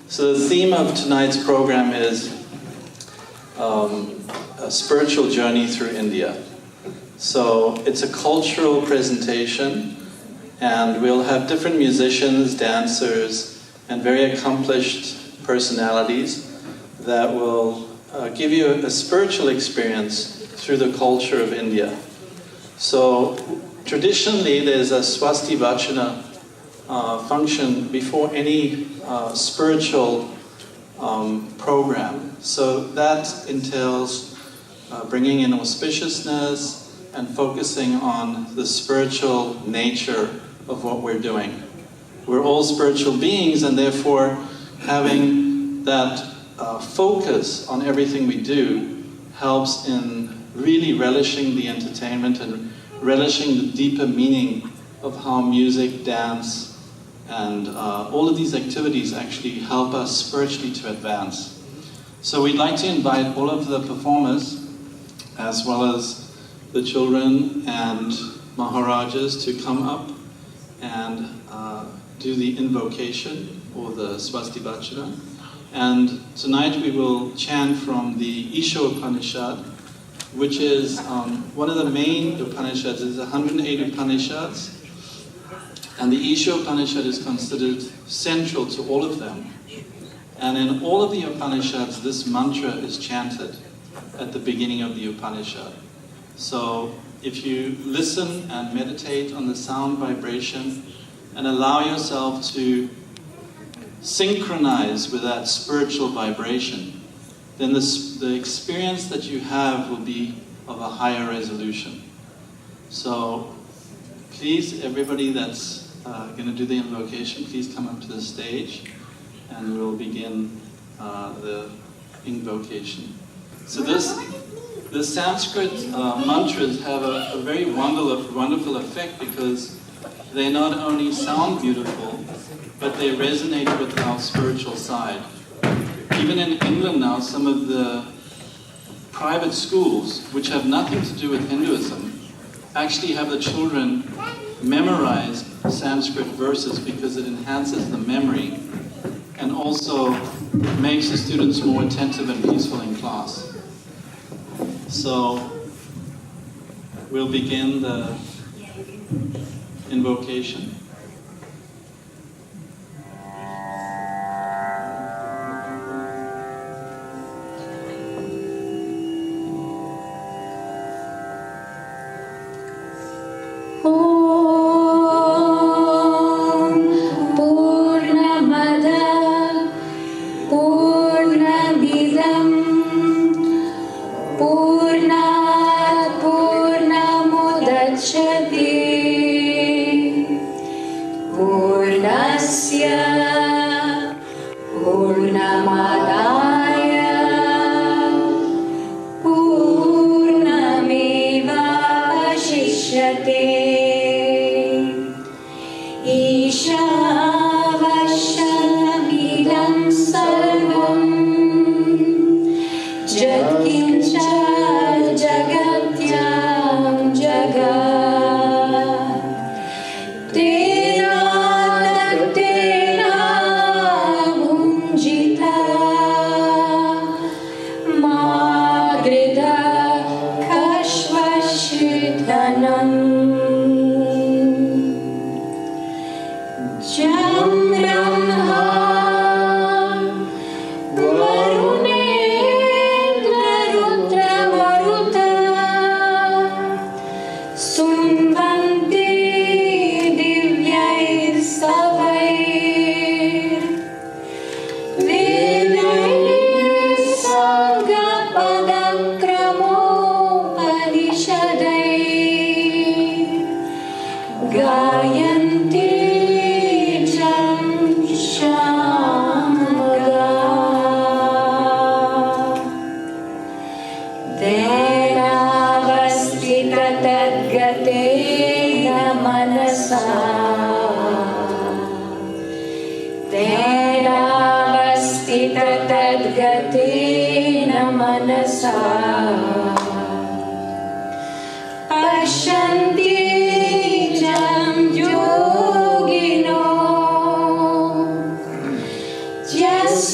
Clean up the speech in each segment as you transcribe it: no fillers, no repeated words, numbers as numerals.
So the theme of tonight's program is a spiritual journey through India. So it's a cultural presentation, and we'll have different musicians, dancers, and very accomplished personalities that will give you a spiritual experience through the culture of India. So traditionally there's a Swasti Vachana function before any spiritual program. So that entails bringing in auspiciousness and focusing on the spiritual nature of what we're doing. We're all spiritual beings, and therefore having that focus on everything we do helps in really relishing the entertainment and relishing the deeper meaning of how music, dance, and all of these activities actually help us spiritually to advance. So we'd like to invite all of the performers, as well as the children and Maharajas, to come up and do the invocation, or the Swasti Vachana. And tonight we will chant from the Isha Upanishad, which is one of the main Upanishads. There's 108 Upanishads, and the Isha Upanishad is considered central to all of them. And in all of the Upanishads, this mantra is chanted at the beginning of the Upanishad. So if you listen and meditate on the sound vibration and allow yourself to synchronize with that spiritual vibration, then the experience that you have will be of a higher resolution. So please, everybody that's going to do the invocation, please come up to the stage and we'll begin the invocation. So the Sanskrit mantras have a very wonderful effect, because they not only sound beautiful, but they resonate with our spiritual side. Even in England now, some of the private schools, which have nothing to do with Hinduism, actually have the children memorize Sanskrit verses because it enhances the memory and also makes the students more attentive and peaceful in class. So we'll begin the invocation. Yes.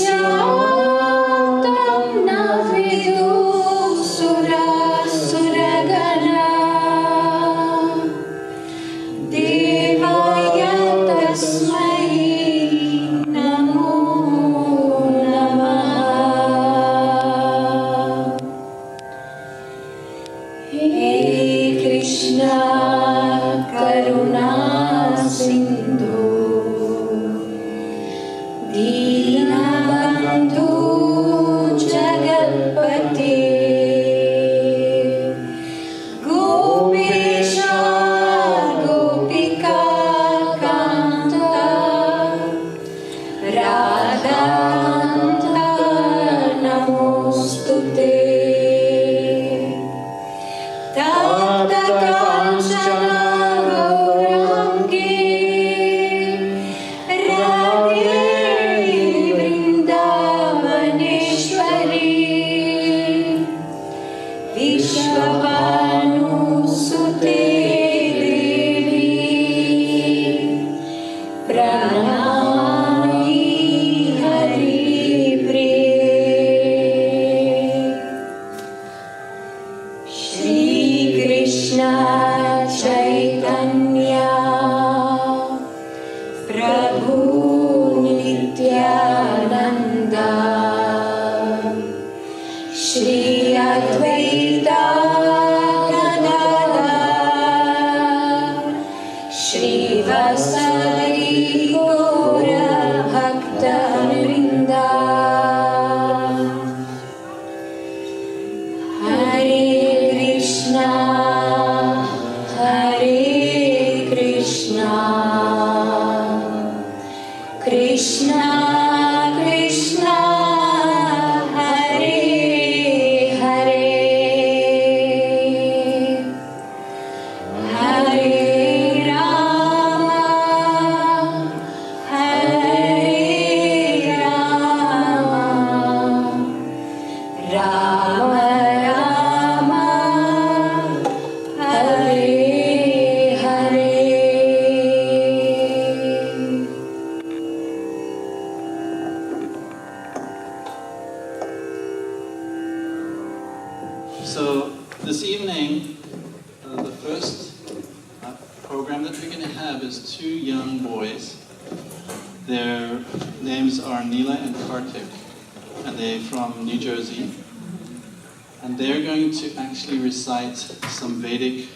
Recite some Vedic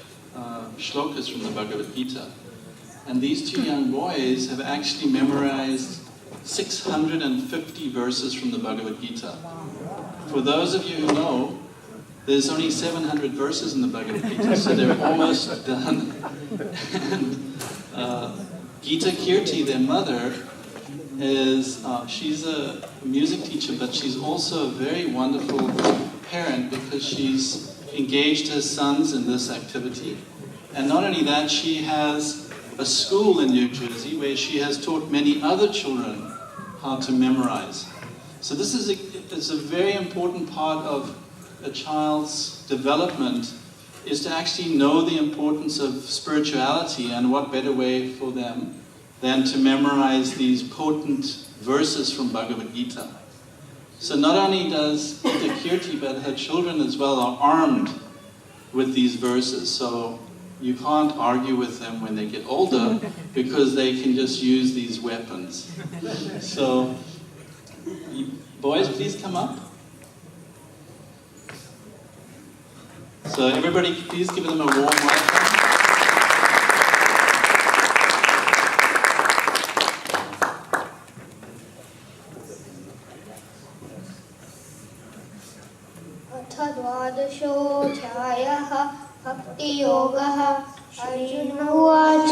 shlokas from the Bhagavad Gita. And these two young boys have actually memorized 650 verses from the Bhagavad Gita. For those of you who know, there's only 700 verses in the Bhagavad Gita, so they're almost done. And Geetha Kirti, their mother, she's a music teacher, but she's also a very wonderful parent because she's engaged her sons in this activity. And not only that, she has a school in New Jersey where she has taught many other children how to memorize. So this is a very important part of a child's development, is to actually know the importance of spirituality, and what better way for them than to memorize these potent verses from Bhagavad Gita. So not only does Geetha Kirti, but her children as well are armed with these verses. So you can't argue with them when they get older because they can just use these weapons. So, boys, please come up. So everybody, please give them a warm welcome. द्वादशोऽध्यायः भक्तियोगः अर्जुन उवाच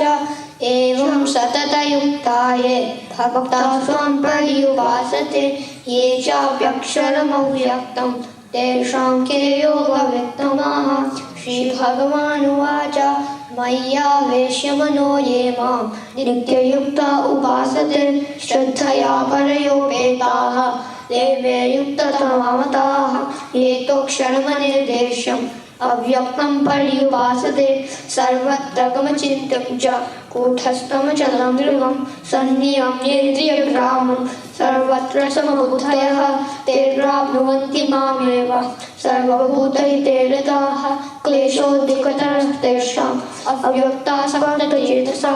एवं सततयुक्ताये भक्ताः स्वां पर्युपासते ये चाप्यक्षरमव्यक्तं तेषां के योगवित्तमाः श्रीभगवानुवाच मय्यावेश्य मनो ये मां नित्ययुक्ता उपासते श्रद्धया परयोपेताः देवे युक्ततमामताः ये तोक्षरमनिर्देश्यम् अव्यक्तं पर्युपासते सर्वत्र गमचिन्त्यं च कूटस्थं चलं ध्रुवं सन्नियम्येन्द्रियग्रामं सर्वत्र समबुद्धयः ते प्राप्नुवन्ति मामेव सर्वभूतहिते रताः क्लेशोऽधिकतरः तेषाम् अव्यक्तासक्तचेतसा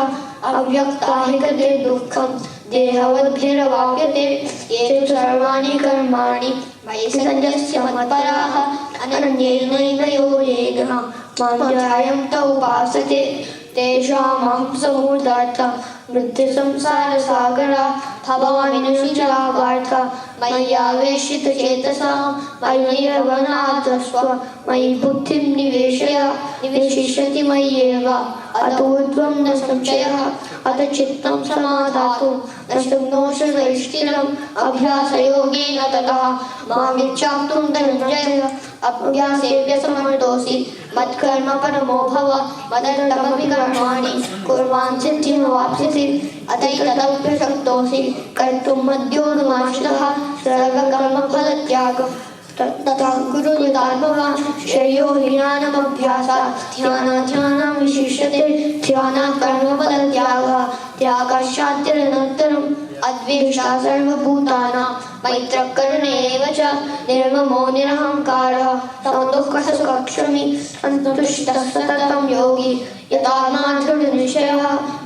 अव्यक्ता हि गते दुःखं देहवद्भिर्वाप्यते ये तु सर्वाणि कर्माणि मयि सन्न्यस्य मत्पराः अनन्येनैव योगेन मां ध्यायन्त उपासते तेषामहं समुदार्थं मृत्युसंसारसागरा भवामिनुषुचावार्थ मय्यावेशितचेतसां मय्यर्वनाथस्व मयि बुद्धिं निवेशयिष्यति मय्येव अतोऽध्वं न संशयः अथ चित्तं समाधातुं न शक्नोषि वैष्टिरम् अभ्यासयोगेन ततः मामिच्छाप्तुं धनञ्जय अभ्यासेभ्य समर्थोऽसि मत्कर्म परमो भव मदर्थमपि कर्माणि कुर्वान् सिद्धिमवाप्स्यसि अतैतदप्यशक्तोऽसि कर्तुं मद्योऽनुमाश्रितः सर्वकर्मफलत्यागः तथा कुरु यदात्मवान् श्रेयो हीनानमभ्यासात् ध्यानात् विशिष्यते ध्यानात् कर्मफलत्यागः त्यागाश्चात्यनन्तरम् अद्वेष्टा सर्वभूतानां मैत्रकरणे एव च निर्ममो निरहङ्कारः समदुःखसुखक्षमी सन्तुष्टः सततं योगी यदात्मादृढनिश्चयः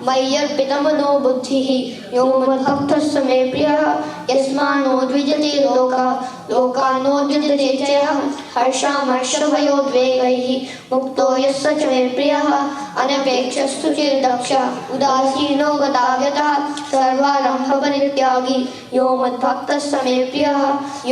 मय्यर्पितमनो बुद्धिः यो मद्भक्तः स मे प्रियः यस्मान्नो द्विजते लोकान्नो द्विजते च यः हर्षामर्षभयोद्वेगैः मुक्तो यः स च मे प्रियः अनपेक्षस्तु चिर्दक्षः उदासीनो गतागतः सर्वारम्भपरित्यागी यो मद्भक्तः स मे प्रियः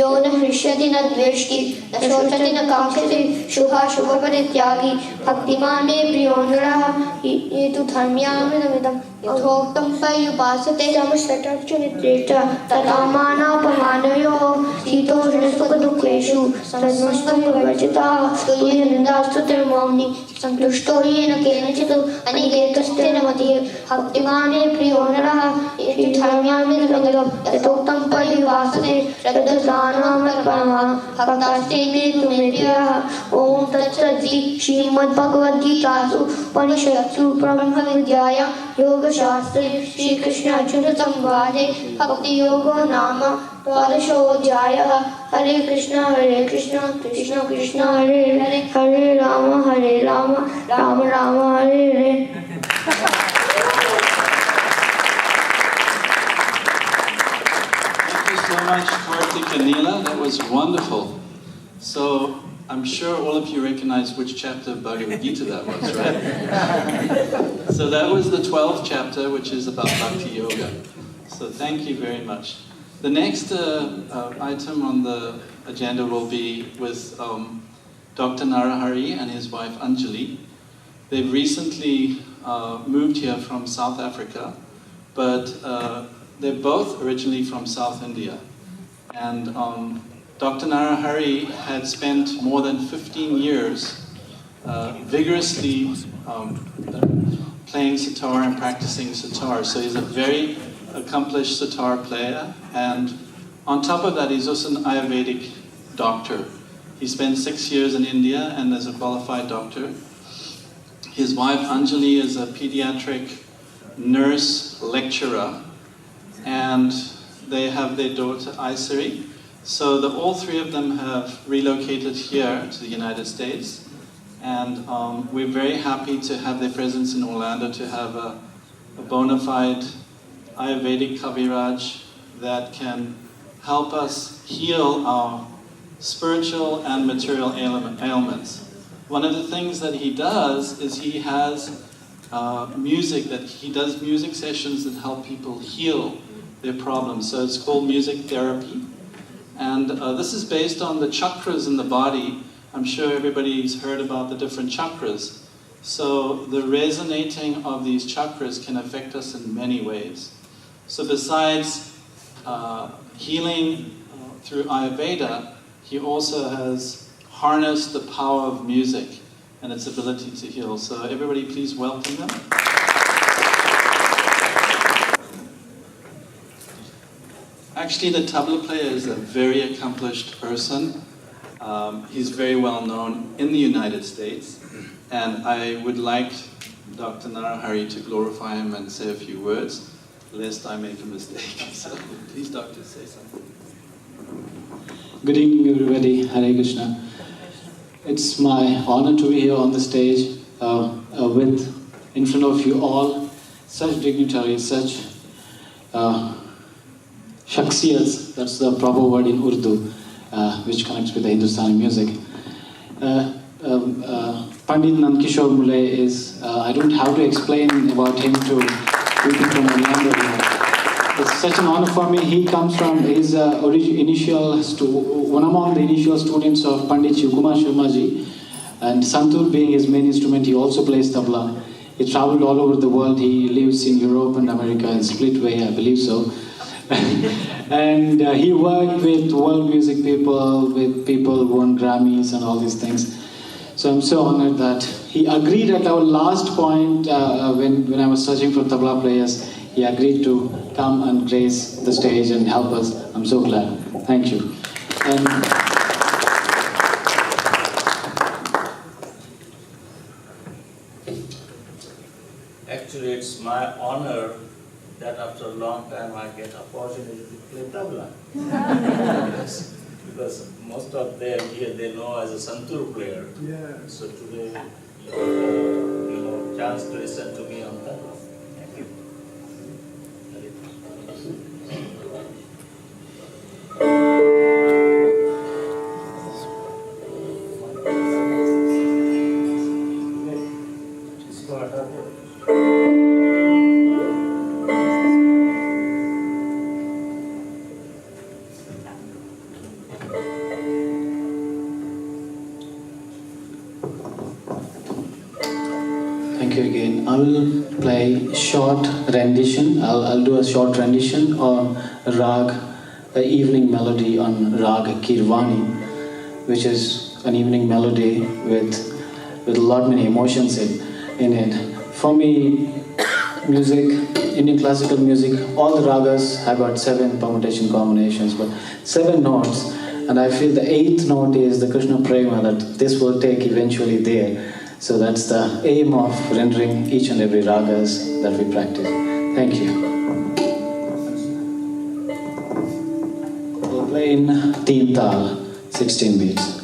यो न हृष्यति न द्वेष्टि न शोचति न काङ्क्षति शुभाशुभपरित्यागी भक्तिमान् मे प्रियो नरः ये तु धर्म्यामृतमिदं यथोक्तं पर्युपासते समस्तचक्षुनित्रेष्ट तथा मानापमानयोः शीतोष्णसुखदुःखेषु सन्नस्तं विवर्जिताः तुल्यनिन्दास्तुतिर्मौनि सन्तुष्टो येन केनचित् अनिकेतस्तेन मतिः भक्तिमान् मे प्रियो नरः ये तु धर्म्यामृतमिदं यथोक्तं पर्युपासते श्रद्धानामर्पणः भक्तास्ते मे तु मे प्रियः ॐ तत्सद्धि श्रीमद्भगवद्गीतासु उपनिषत्सु ब्रह्मविद्यायां योगशास्त्रे श्रीकृष्णार्जुनसंवादे भक्तियोगो नाम द्वादशोऽध्यायः हरे Krishna Krishna Krishna Hare Hare Hare Ram Ram Ram Hare Hare Thank you so much, Karthik and Neela. That was wonderful. So, I'm sure all of you recognize which chapter of Bhagavad Gita that was, right? So that was the 12th chapter, which is about Bhakti Yoga. So thank you very much. The next item on the agenda will be with Dr. Narahari and his wife Anjali. They've recently moved here from South Africa, but they're both originally from South India. And Dr. Narahari had spent more than 15 years vigorously playing sitar and practicing sitar. So he's a very accomplished sitar player. And on top of that, he's also an Ayurvedic doctor. He spent 6 years in India and is a qualified doctor. His wife Anjali is a pediatric nurse lecturer. And they have their daughter Iswari. So all three of them have relocated here to the United States, and we're very happy to have their presence in Orlando, to have a bona fide Ayurvedic Kaviraj that can help us heal our spiritual and material ailments. One of the things that he does is he has music sessions that help people heal their problems. So it's called music therapy. And this is based on the chakras in the body. I'm sure everybody's heard about the different chakras. So the resonating of these chakras can affect us in many ways. So besides healing through Ayurveda, he also has harnessed the power of music and its ability to heal. So everybody please welcome them. Actually, the tabla player is a very accomplished person. He's very well known in the United States. And I would like Dr. Narahari to glorify him and say a few words, lest I make a mistake. So please, Doctor, say something. Good evening, everybody. Hare Krishna. It's my honor to be here on the stage in front of you all, such dignitaries, such shakhsiyats, that's the proper word in Urdu, which connects with the Hindustani music. Pandit Nandkishore Mulay is, I don't have to explain about him to people from Orlando. It's such an honor for me. He's one among the initial students of Pandit Kumar Sharmaji, and Santur being his main instrument, he also plays tabla. He traveled all over the world. He lives in Europe and America in Splitway, I believe so. And he worked with world music people, with people who won Grammys and all these things. So I'm so honored that he agreed at our last point when I was searching for tabla players. He agreed to come and grace the stage and help us. I'm so glad. Thank you. And actually, it's my honor that after a long time I get opportunity to play tabla. Yes, because most of them here they know as a santur player. Yeah. So today you have chance to listen to me on tabla. Thank you. thank you again. I will play short rendition. I'll do a short rendition on rag, an evening melody on rag Kirvani, which is an evening melody with a lot many emotions in it. For me, music, Indian classical music, all the ragas have got 7 permutation combinations, but 7 notes, and I feel the 8th note is the Krishna Prema, that this will take eventually there. So that's the aim of rendering each and every ragas that we practice. Thank you. We'll play in Teen Tal, 16 beats.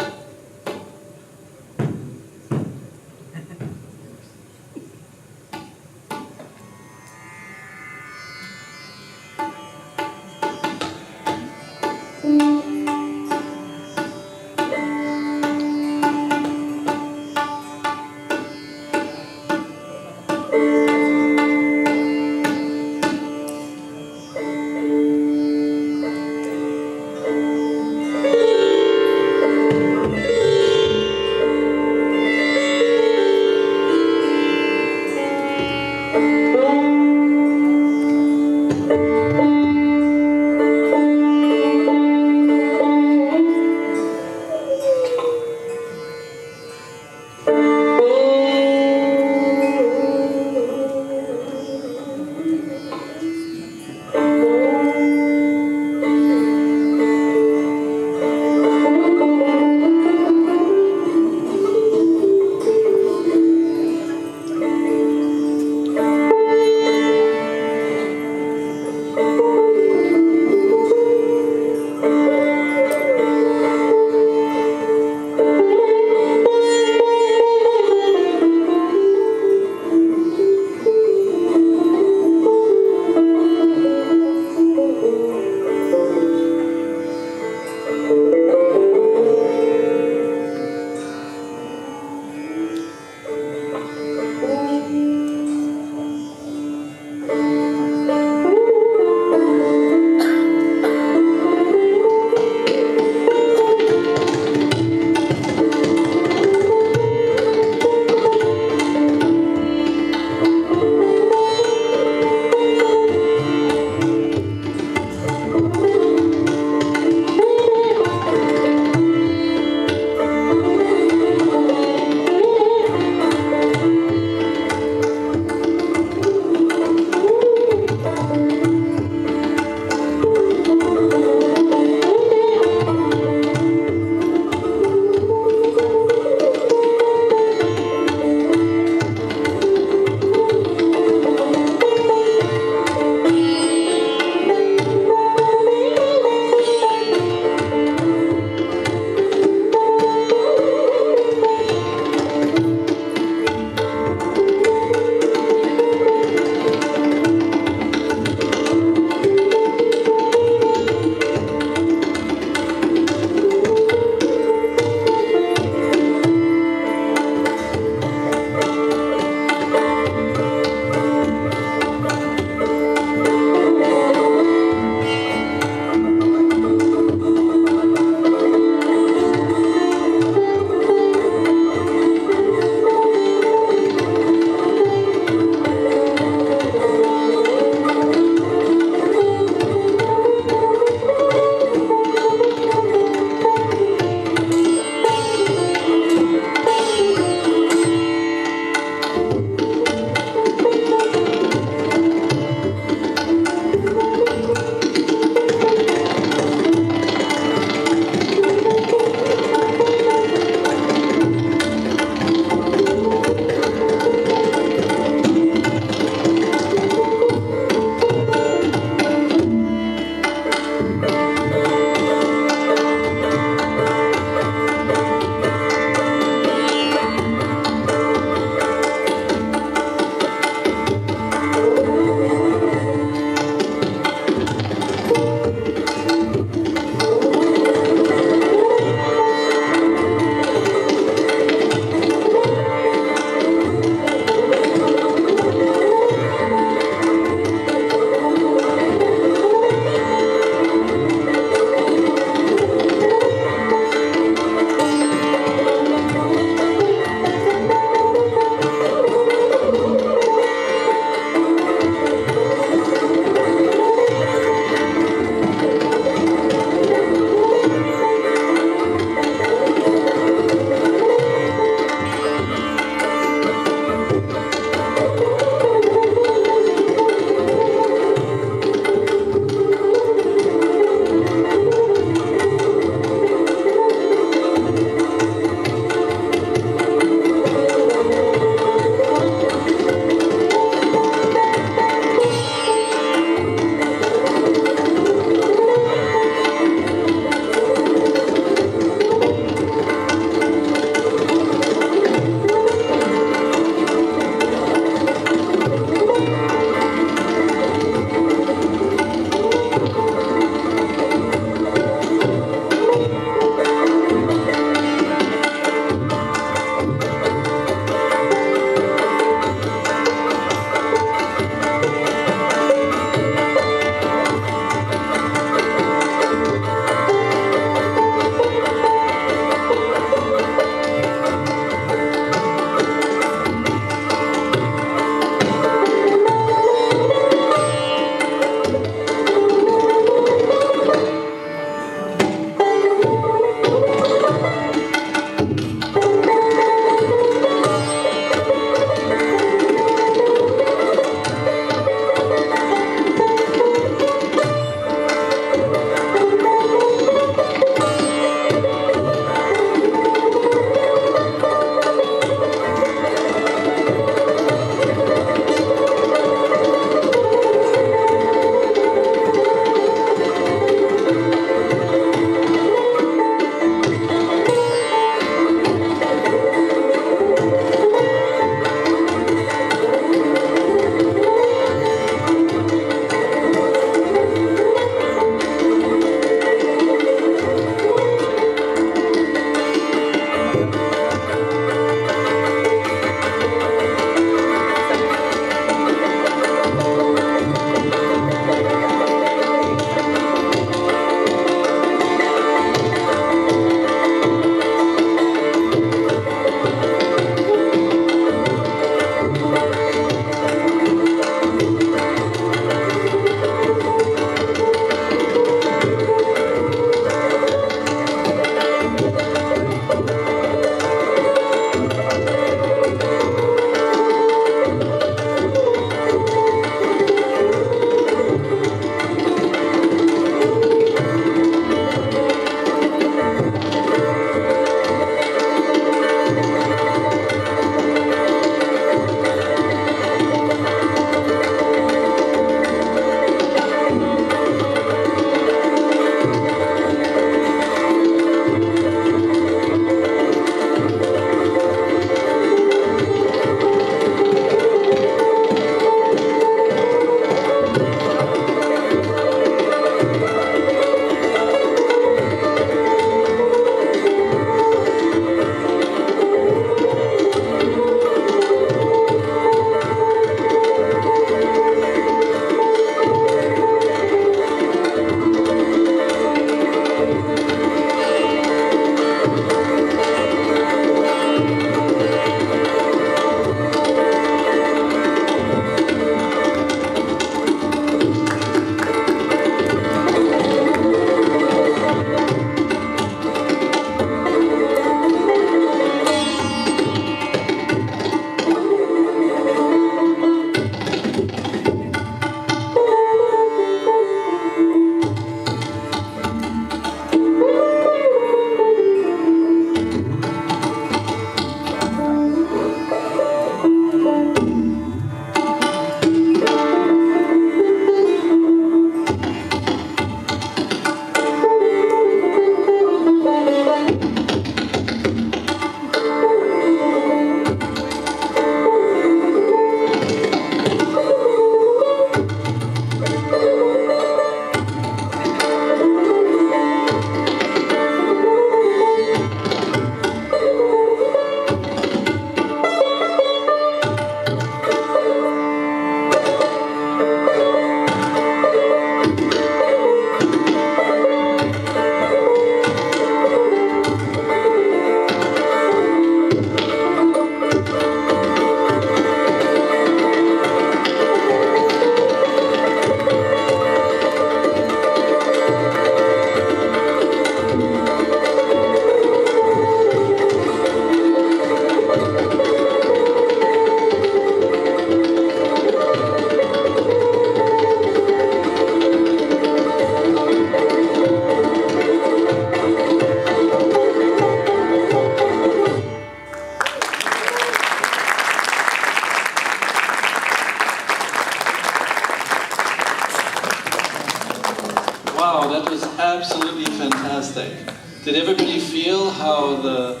ecstatic. Did everybody feel how the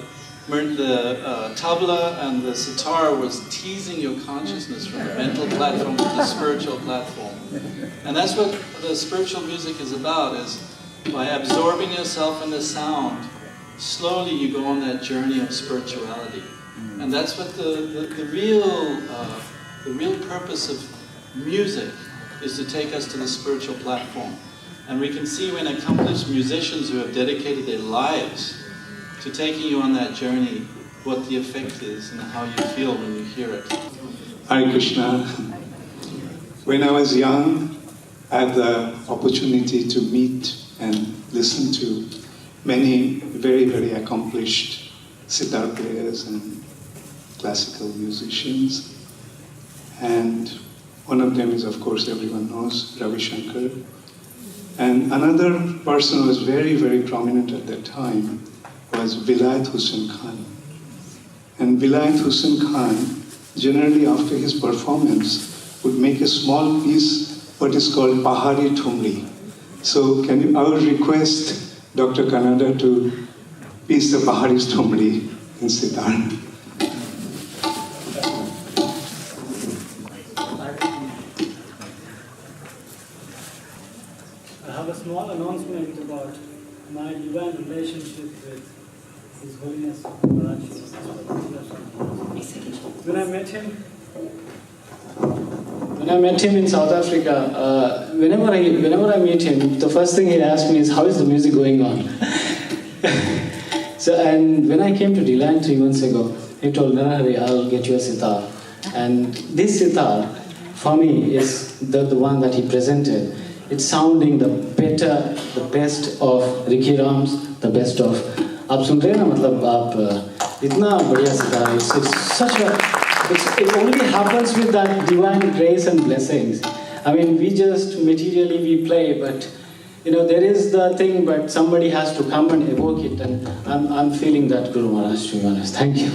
tabla and the sitar was teasing your consciousness from the mental platform to the spiritual platform? And that's what the spiritual music is about, is by absorbing yourself in the sound, slowly you go on that journey of spirituality. And that's what the real purpose of music is, to take us to the spiritual platform. And we can see when accomplished musicians who have dedicated their lives to taking you on that journey, what the effect is and how you feel when you hear it. Hare Krishna. When I was young, I had the opportunity to meet and listen to many very, very accomplished sitar players and classical musicians. And one of them is, of course, everyone knows, Ravi Shankar. And another person who was very, very prominent at that time was Vilayat Hussain Khan. And Vilayat Hussain Khan, generally after his performance, would make a small piece, what is called Pahari Thumri. So I would request Dr. Kannada to piece the Pahari Thumri in sitar. I have a small announcement about my divine relationship with His Holiness Maharaj. When I met him in South Africa, whenever I meet him, the first thing he asks me is, how is the music going on? And when I came to D-Line 3 months ago, he told Narahari, I'll get you a sitar. And this sitar, for me, is the one that he presented. It's sounding the best of Ricky Rams, the best of. आप सुन रहे हैं ना, मतलब आप इतना बढ़िया sitar. It's such a. It only happens with that divine grace and blessings. I mean, we just materially we play, but there is the thing, but somebody has to come and evoke it, and I'm feeling that, Guru Maharaj, to be honest. Thank you.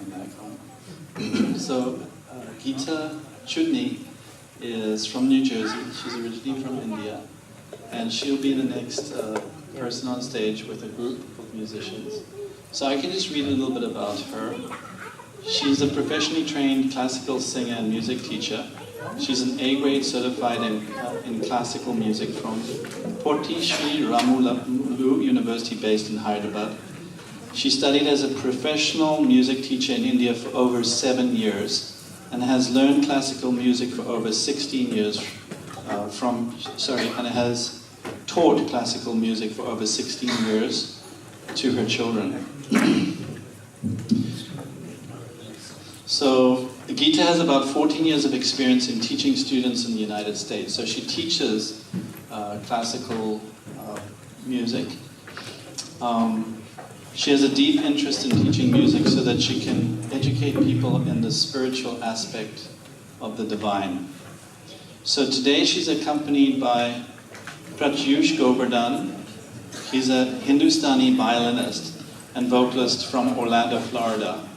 back home. So Geetha Chundi is from New Jersey. She's originally from India. And she'll be the next person on stage with a group of musicians. So I can just read a little bit about her. She's a professionally trained classical singer and music teacher. She's an A-grade certified in classical music from Potti Sri Ramulu University based in Hyderabad. She studied as a professional music teacher in India for over 7 years and has learned classical music for over 16 years and has taught classical music for over 16 years to her children. So Geetha has about 14 years of experience in teaching students in the United States. So she teaches classical music. She has a deep interest in teaching music so that she can educate people in the spiritual aspect of the divine. So today she's accompanied by Pratyush Govardhan. He's a Hindustani violinist and vocalist from Orlando, Florida.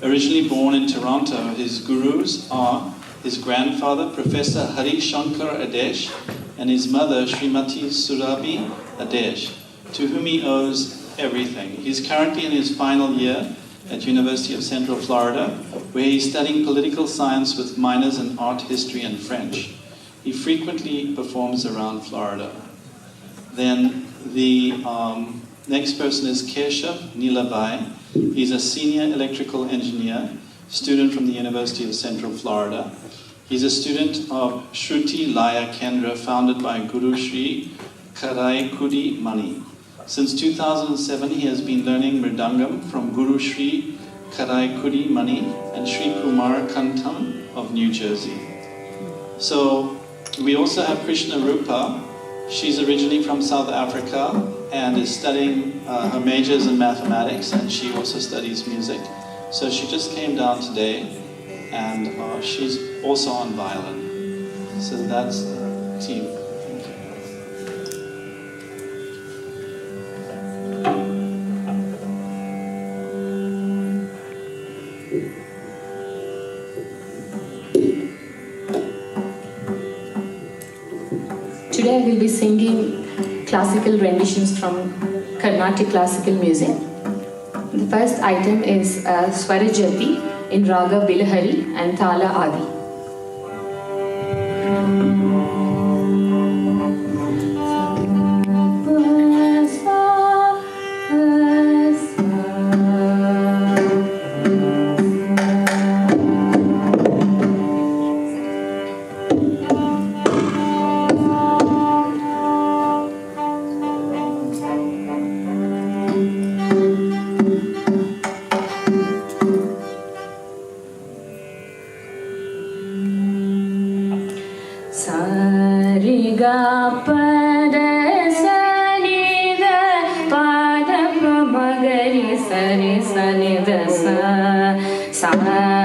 Originally born in Toronto, his gurus are his grandfather, Professor Hari Shankar Adesh, and his mother, Srimati Surabhi Adesh, to whom he owes everything. He's currently in his final year at University of Central Florida, where he's studying political science with minors in art history and French. He frequently performs around Florida. Then the next person is Keshav Nilabai. He's a senior electrical engineer, student from the University of Central Florida. He's a student of Shruti Laya Kendra, founded by Guru Sri Crudi Mani. Since 2007, he has been learning Mridangam from Guru Sri Crudi Mani and Sri Kumar Kantam of New Jersey. So we also have Krishna Rupa. She's originally from South Africa and is studying her majors in mathematics, and she also studies music. So she just came down today, and she's also on violin. So that's the team. Thank you. Today I will be singing classical renditions from Carnatic classical music. The first item is Swarajati in Raga Bilahari and Thala Adi. Sara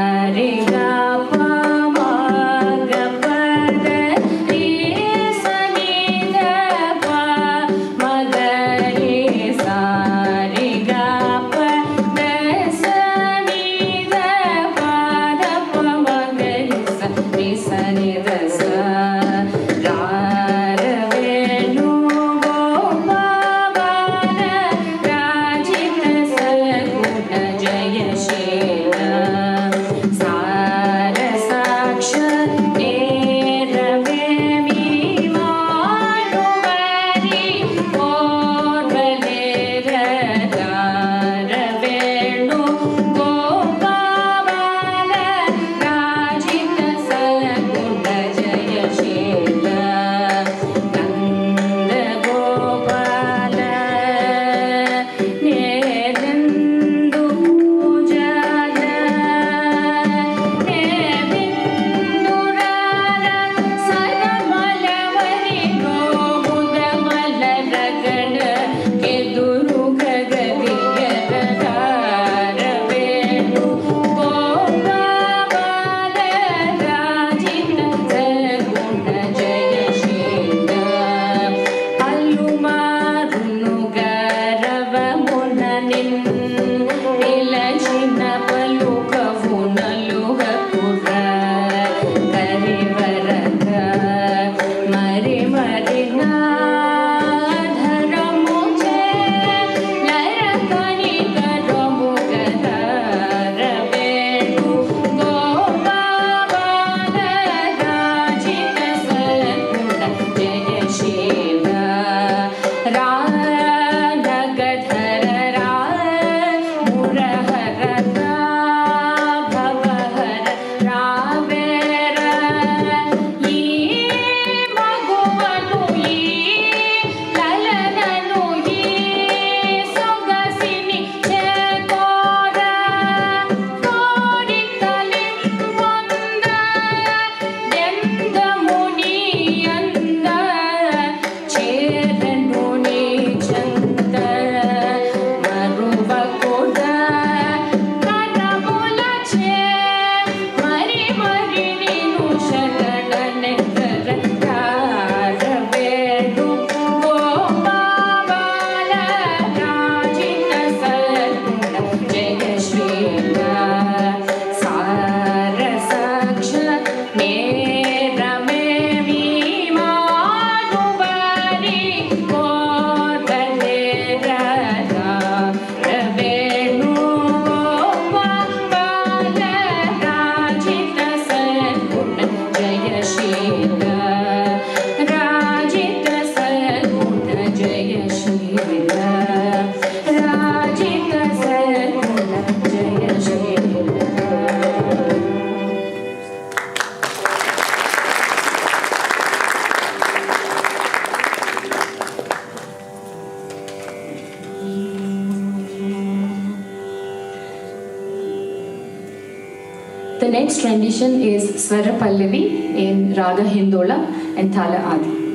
The next rendition is Swara Pallavi in Raga Hindola and Thala Adi.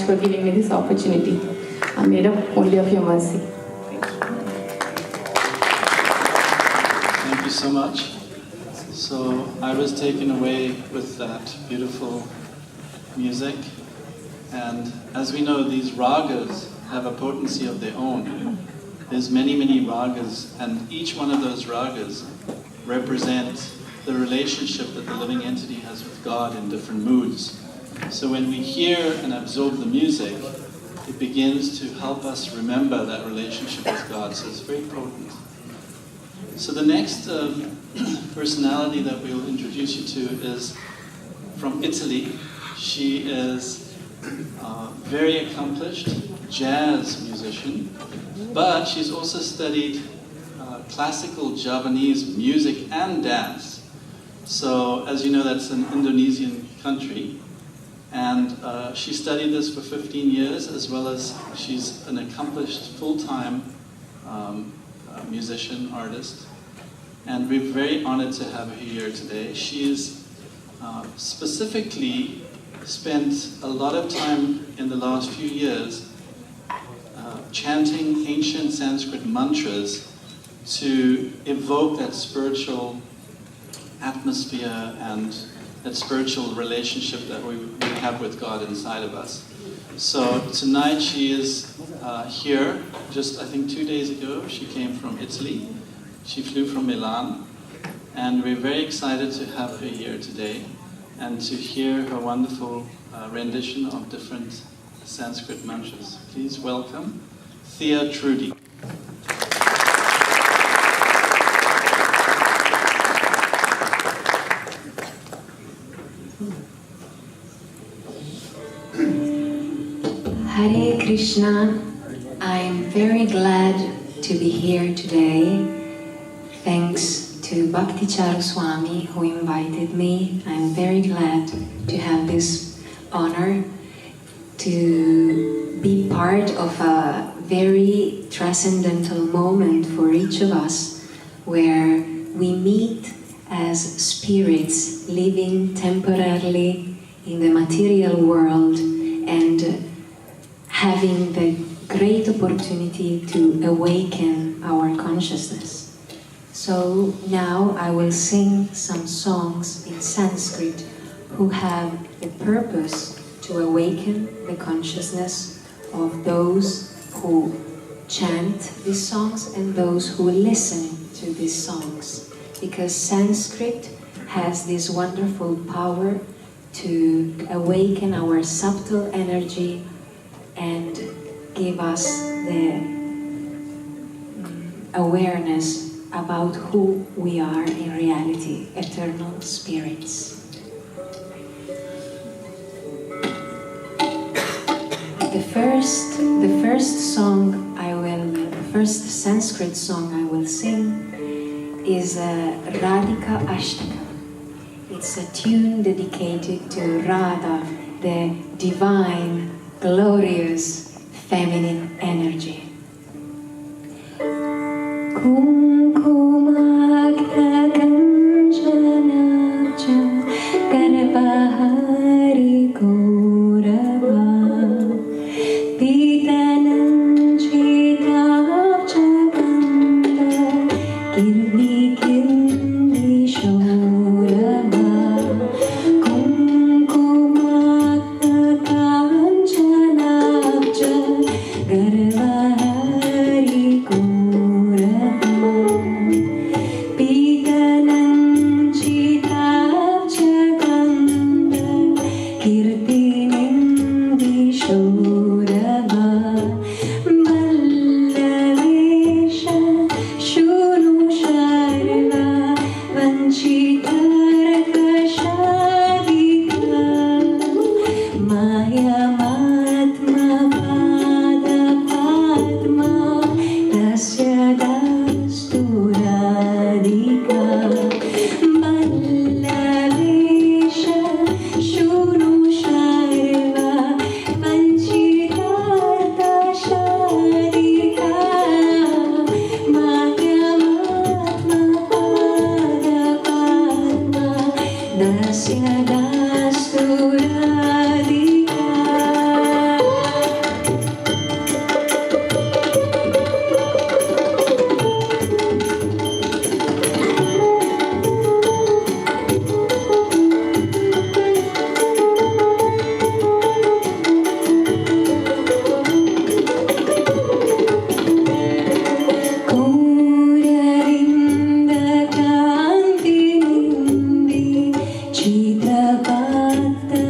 For giving me this opportunity. I'm made up only of your mercy. Thank you so much. So I was taken away with that beautiful music, and as we know, these ragas have a potency of their own. There's many ragas, and each one of those ragas represent the relationship that the living entity has with God in different moods. So when we hear and absorb the music, it begins to help us remember that relationship with God. So it's very potent. So the next personality that we'll introduce you to is from Italy. She is a very accomplished jazz musician, but she's also studied classical Javanese music and dance. So as you know, that's an Indonesian country. And she studied this for 15 years, as well as she's an accomplished full-time musician, artist. And we're very honored to have her here today. She is specifically spent a lot of time in the last few years chanting ancient Sanskrit mantras to evoke that spiritual atmosphere and that spiritual relationship that we have with God inside of us. So tonight she is here. Just I think 2 days ago she came from Italy. She flew from Milan, and we're very excited to have her here today and to hear her wonderful rendition of different Sanskrit mantras. Please welcome Thea Crudi. Hare Krishna, I'm very glad to be here today. Thanks to Bhakti Charu Swami who invited me. I'm very glad to have this honor to be part of a very transcendental moment for each of us, where we meet as spirits living temporarily in the material world and having the great opportunity to awaken our consciousness. So now I will sing some songs in Sanskrit who have a purpose to awaken the consciousness of those who chant these songs and those who listen to these songs. Because Sanskrit has this wonderful power to awaken our subtle energy and give us the awareness about who we are in reality, eternal spirits. The first Sanskrit song I will sing is Radhika Ashtaka. It's a tune dedicated to Radha, the divine, glorious, feminine energy. Kumkumakta kanchanabja garbahari gaurava pitanam chetabja kanda kirvi kirvi shorava kumkumakta kanchanabja garbahari gaurava pitanam chetabja kanda kirtinim vishorava mallavesha shuru sharva vanchitarkashadika maya matma pada padma tasya dasturadika mallavesha shuru sharva vanchitarkashadika maya matma pada padma tasya dasturadika. Kourarinda kanti nindi chitrapatta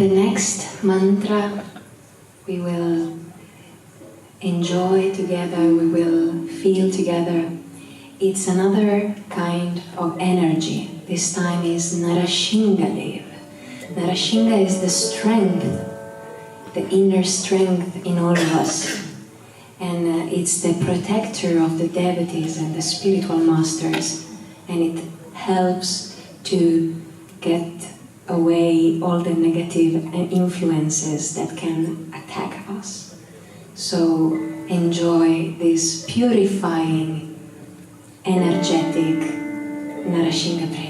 The next mantra we will enjoy together, we will feel together. It's another kind of energy. This time is Narashingadev. Narashinga is the strength, the inner strength in all of us. And it's the protector of the devotees and the spiritual masters. And it helps to get away all the negative influences that can attack us. So enjoy this purifying, energetic Narashinga prayer.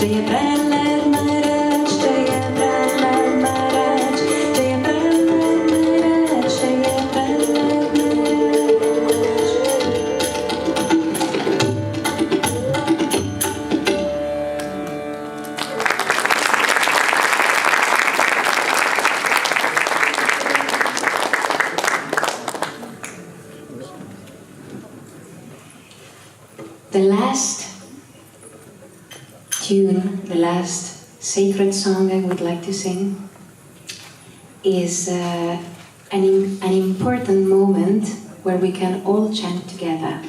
Jaya Prahlad Maharaj, Jaya Prahlad Maharaj, Jaya Prahlad Maharaj, Jaya Prahlad Maharaj. The last tune, the last sacred song I would like to sing is an important moment where we can all chant together.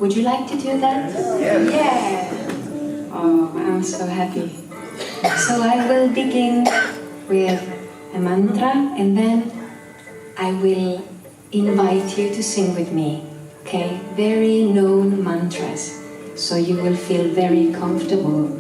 Would you like to do that? Yes. Yeah. Oh, I'm so happy. So I will begin with a mantra and then I will invite you to sing with me. Okay, very known mantras, so you will feel very comfortable.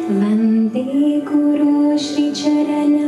Vande Guru Shri Charana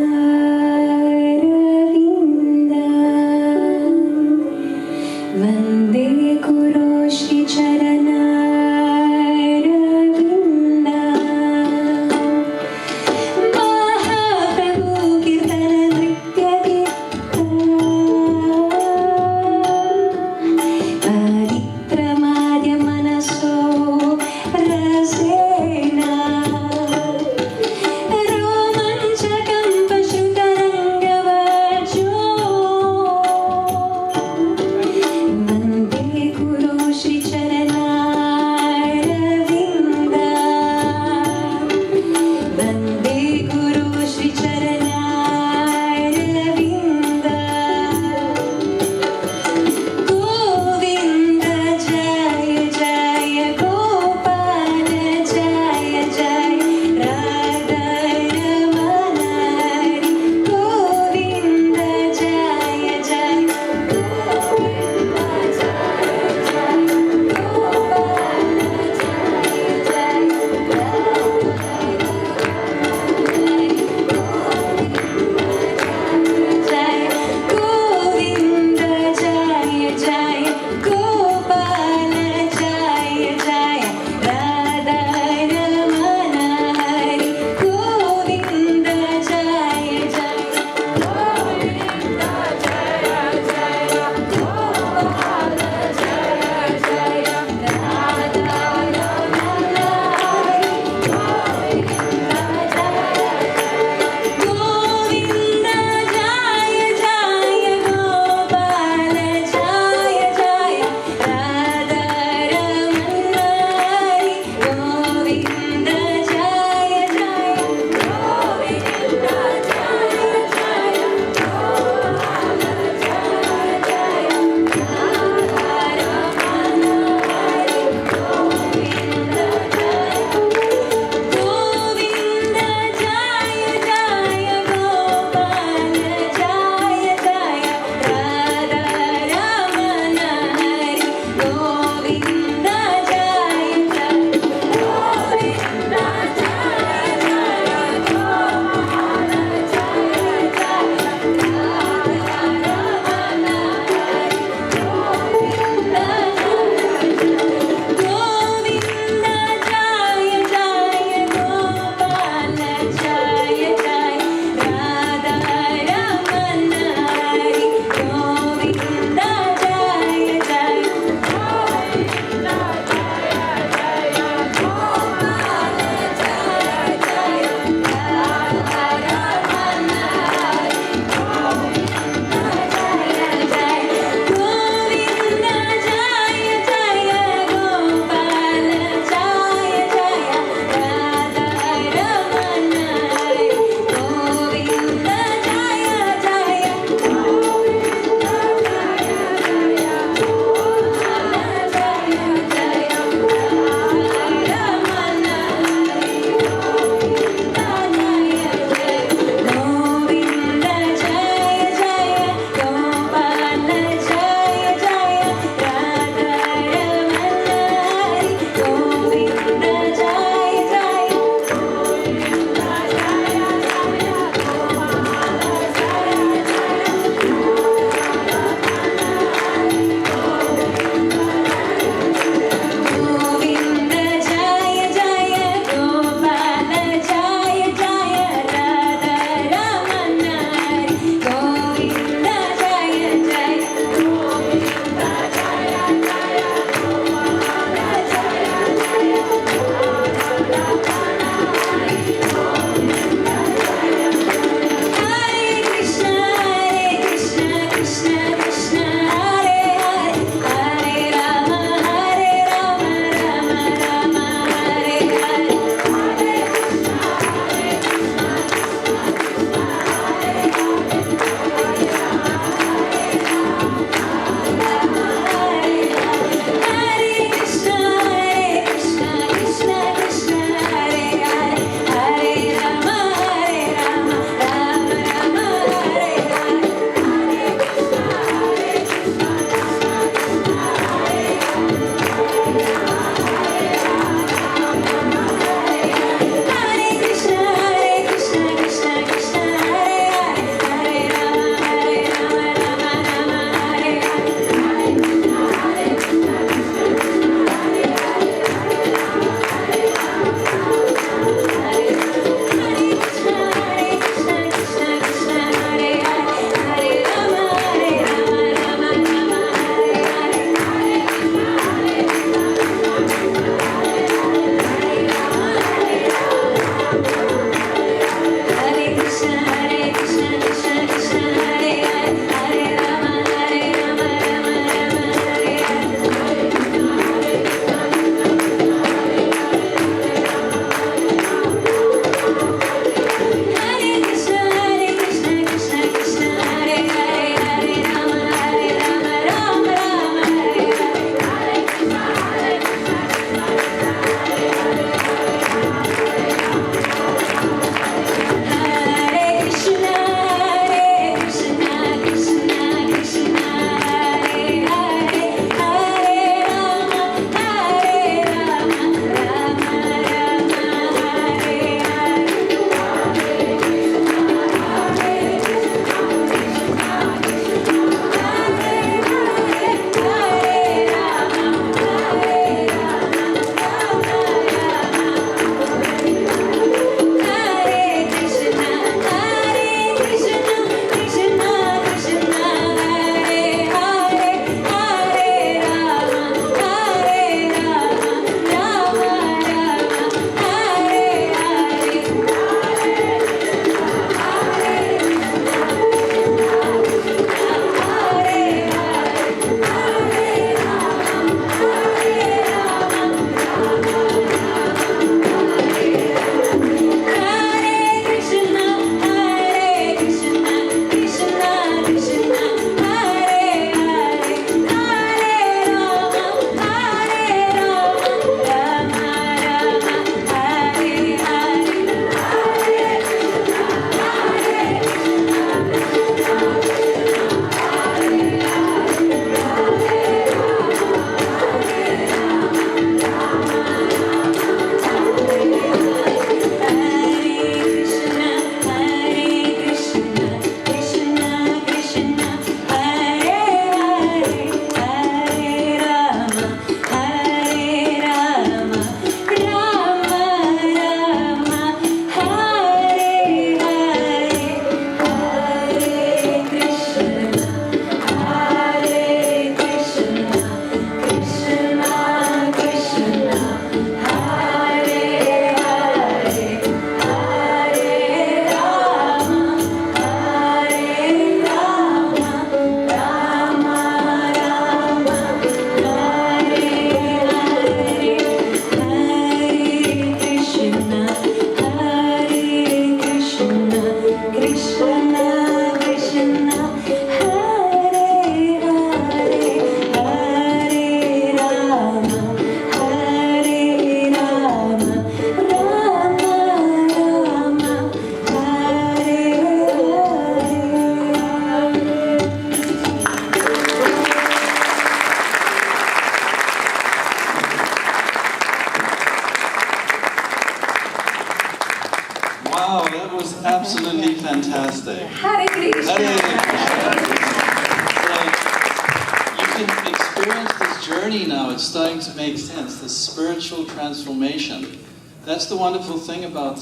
journey now, it's starting to make sense, the spiritual transformation. That's the wonderful thing about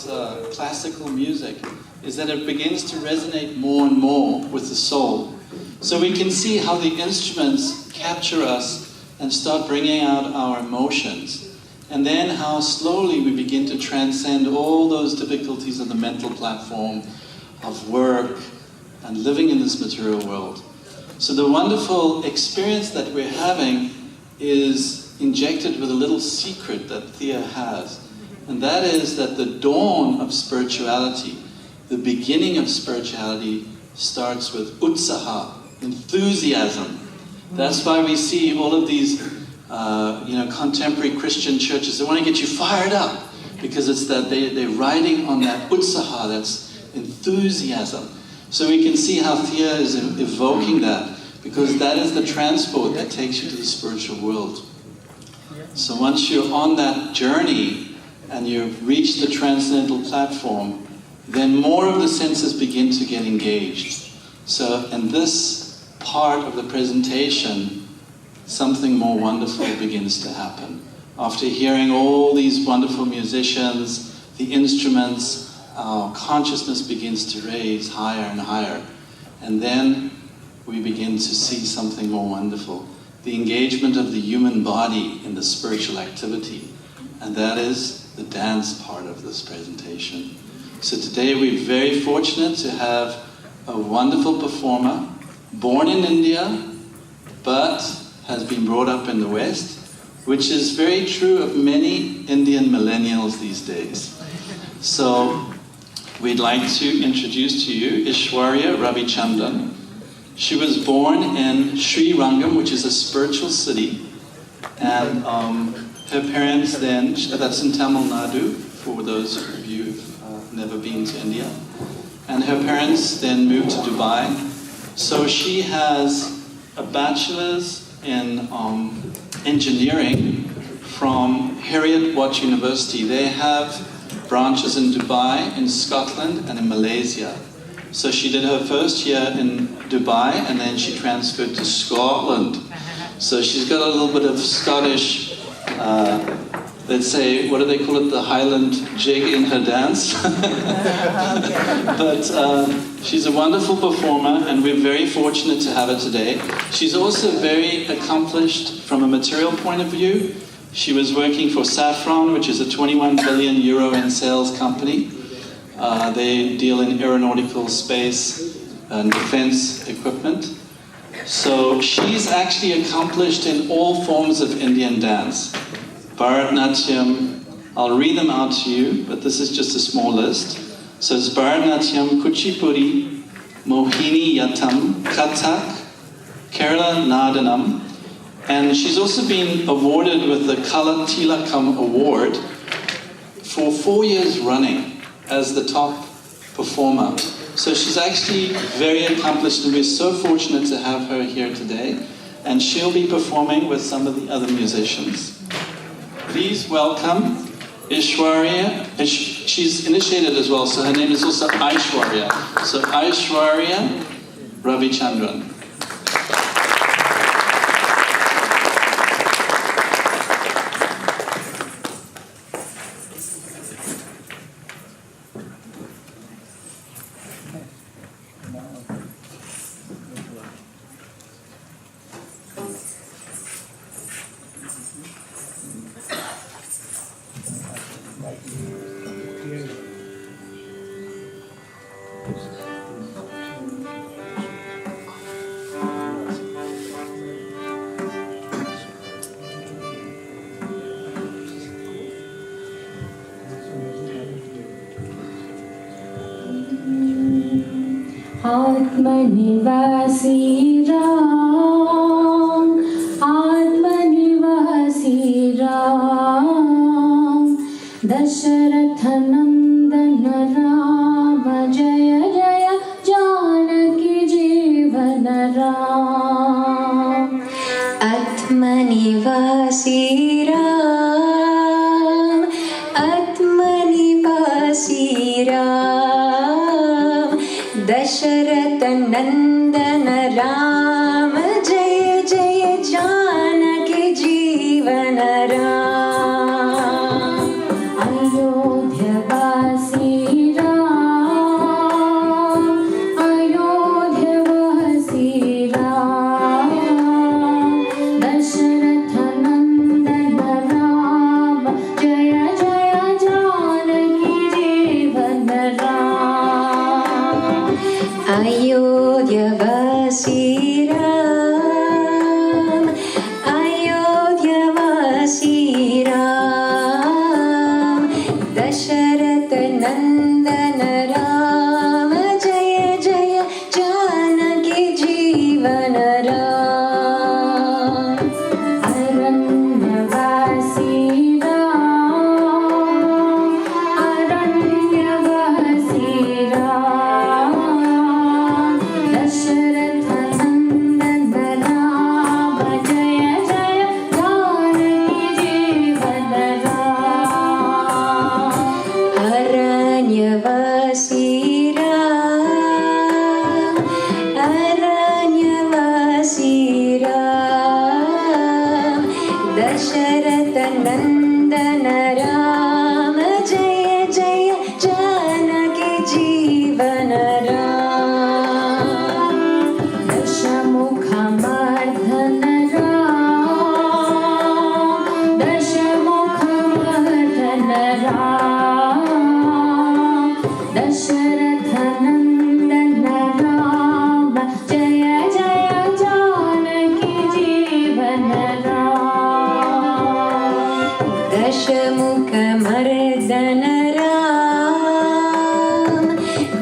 classical music, is that it begins to resonate more and more with the soul. So we can see how the instruments capture us and start bringing out our emotions. And then how slowly we begin to transcend all those difficulties on the mental platform of work and living in this material world. So the wonderful experience that we're having is injected with a little secret that Thea has. And that is that the dawn of spirituality, the beginning of spirituality, starts with utsaha, enthusiasm. That's why we see all of these contemporary Christian churches. They want to get you fired up because it's that they're riding on that utsaha, that's enthusiasm. So we can see how Thea is evoking that, because that is the transport that takes you to the spiritual world. So once you're on that journey and you've reached the transcendental platform, then more of the senses begin to get engaged. So in this part of the presentation, something more wonderful begins to happen. After hearing all these wonderful musicians, the instruments, our consciousness begins to raise higher and higher. And then we begin to see something more wonderful. The engagement of the human body in the spiritual activity. And that is the dance part of this presentation. So today we're very fortunate to have a wonderful performer, born in India, but has been brought up in the West, which is very true of many Indian millennials these days. So we'd like to introduce to you Aiswarya Ravichandran. She was born in Sri Rangam, which is a spiritual city, and her parents then, that's in Tamil Nadu, for those of you who've never been to India, and her parents then moved to Dubai. So she has a bachelor's in engineering from Heriot-Watt University. They have branches in Dubai, in Scotland, and in Malaysia. So she did her first year in Dubai, and then she transferred to Scotland. So she's got a little bit of Scottish, let's say, what do they call it, the Highland jig in her dance. But she's a wonderful performer, and we're very fortunate to have her today. She's also very accomplished from a material point of view. She was working for Safran, which is a 21 billion euro in sales company. They deal in aeronautical, space, and defense equipment. So she's actually accomplished in all forms of Indian dance. Bharatnatyam, I'll read them out to you, but this is just a small list. So it's Bharatnatyam, Kuchipudi, Mohini Yattam, Kathak, Kerala Nadanam, and she's also been awarded with the Kala Tilakam Award for 4 years running as the top performer. So she's actually very accomplished, and we're so fortunate to have her here today. And she'll be performing with some of the other musicians. Please welcome Iswari. She's initiated as well, so her name is also Aiswarya. So Aiswarya Ravichandran. आत्मनिवासी Ram आत्मनिवासी Ram Dasharath नंदन राम जय जय जानकी जीवन राम आत्मनिवासी राम आत्मनिवासी राम दशरथ नंदन राम जय जय जानकी जी Ayodhyavasi Ram, Ayodhyavasi Ram, Dasharatha Nandana Ram, Jaya Jaya Janaki Jeevana Ram. Aranyavasi Ram, Aranyavasi Ram, Dasharatha Nandana Ram, Jaya Jaya Janaki Jeevana Ram. Aranyavasi Ram, Aranyavasi Ram, Dasharatha Nandana Ram, Jaya Jaya Janaki Jeevana Ram. Dashamukhamardhana Ram, Dashamukhamardhana Ram, Dasharatha Nandana Ram, Jaya Jaya Janaki Jeevana Ram. Dashamukhamardhana Ram,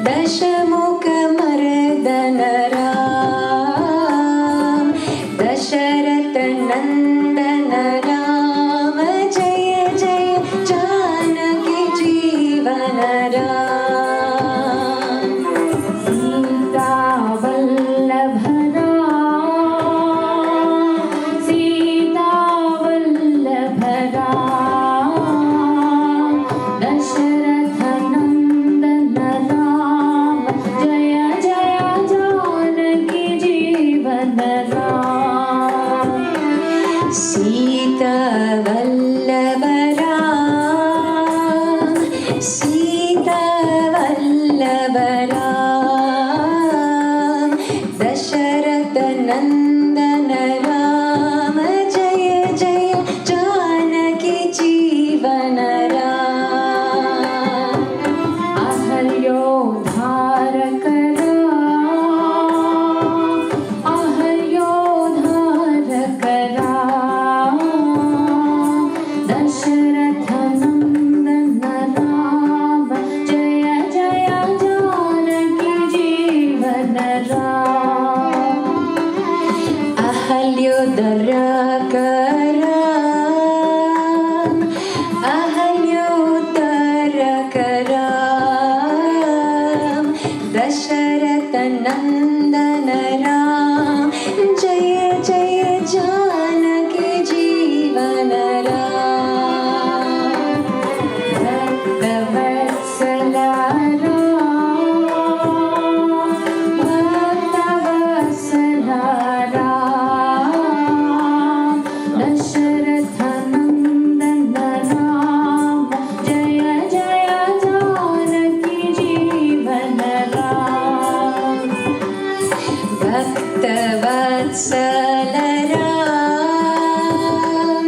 Dashamukhamardhana Ram, Dasharatha Nandana Ram, Jaya Jaya Janaki Jeevana Ram. Sita Vallabha Ram, Sita Vallabha Ram, Dasharatha Nandana Ram, Jaya Jaya Janaki Jeevana Ram. Sita Vallabha Ram, Sita Vallabha Ram, Dasharatha Nandana Ram, Jaya Jaya Janaki Jeevana Ram. Ahalyodharaka Ram, Ahalyodharaka Ram, Dasharatha Nandana Ram, Jaya Jaya Janaki Jeevana Ram. Ahalyodharaka Ram, Ahalyodharaka Ram, Dasharatha Nandana Ram, Jaya Jaya Janaki Jeevana Ram. Bhaktavatsala Ram, Bhaktavatsala Ram, Dasharatha Nandana Ram, Jaya Jaya Janaki Jeevana Ram. Bhaktavatsala Ram,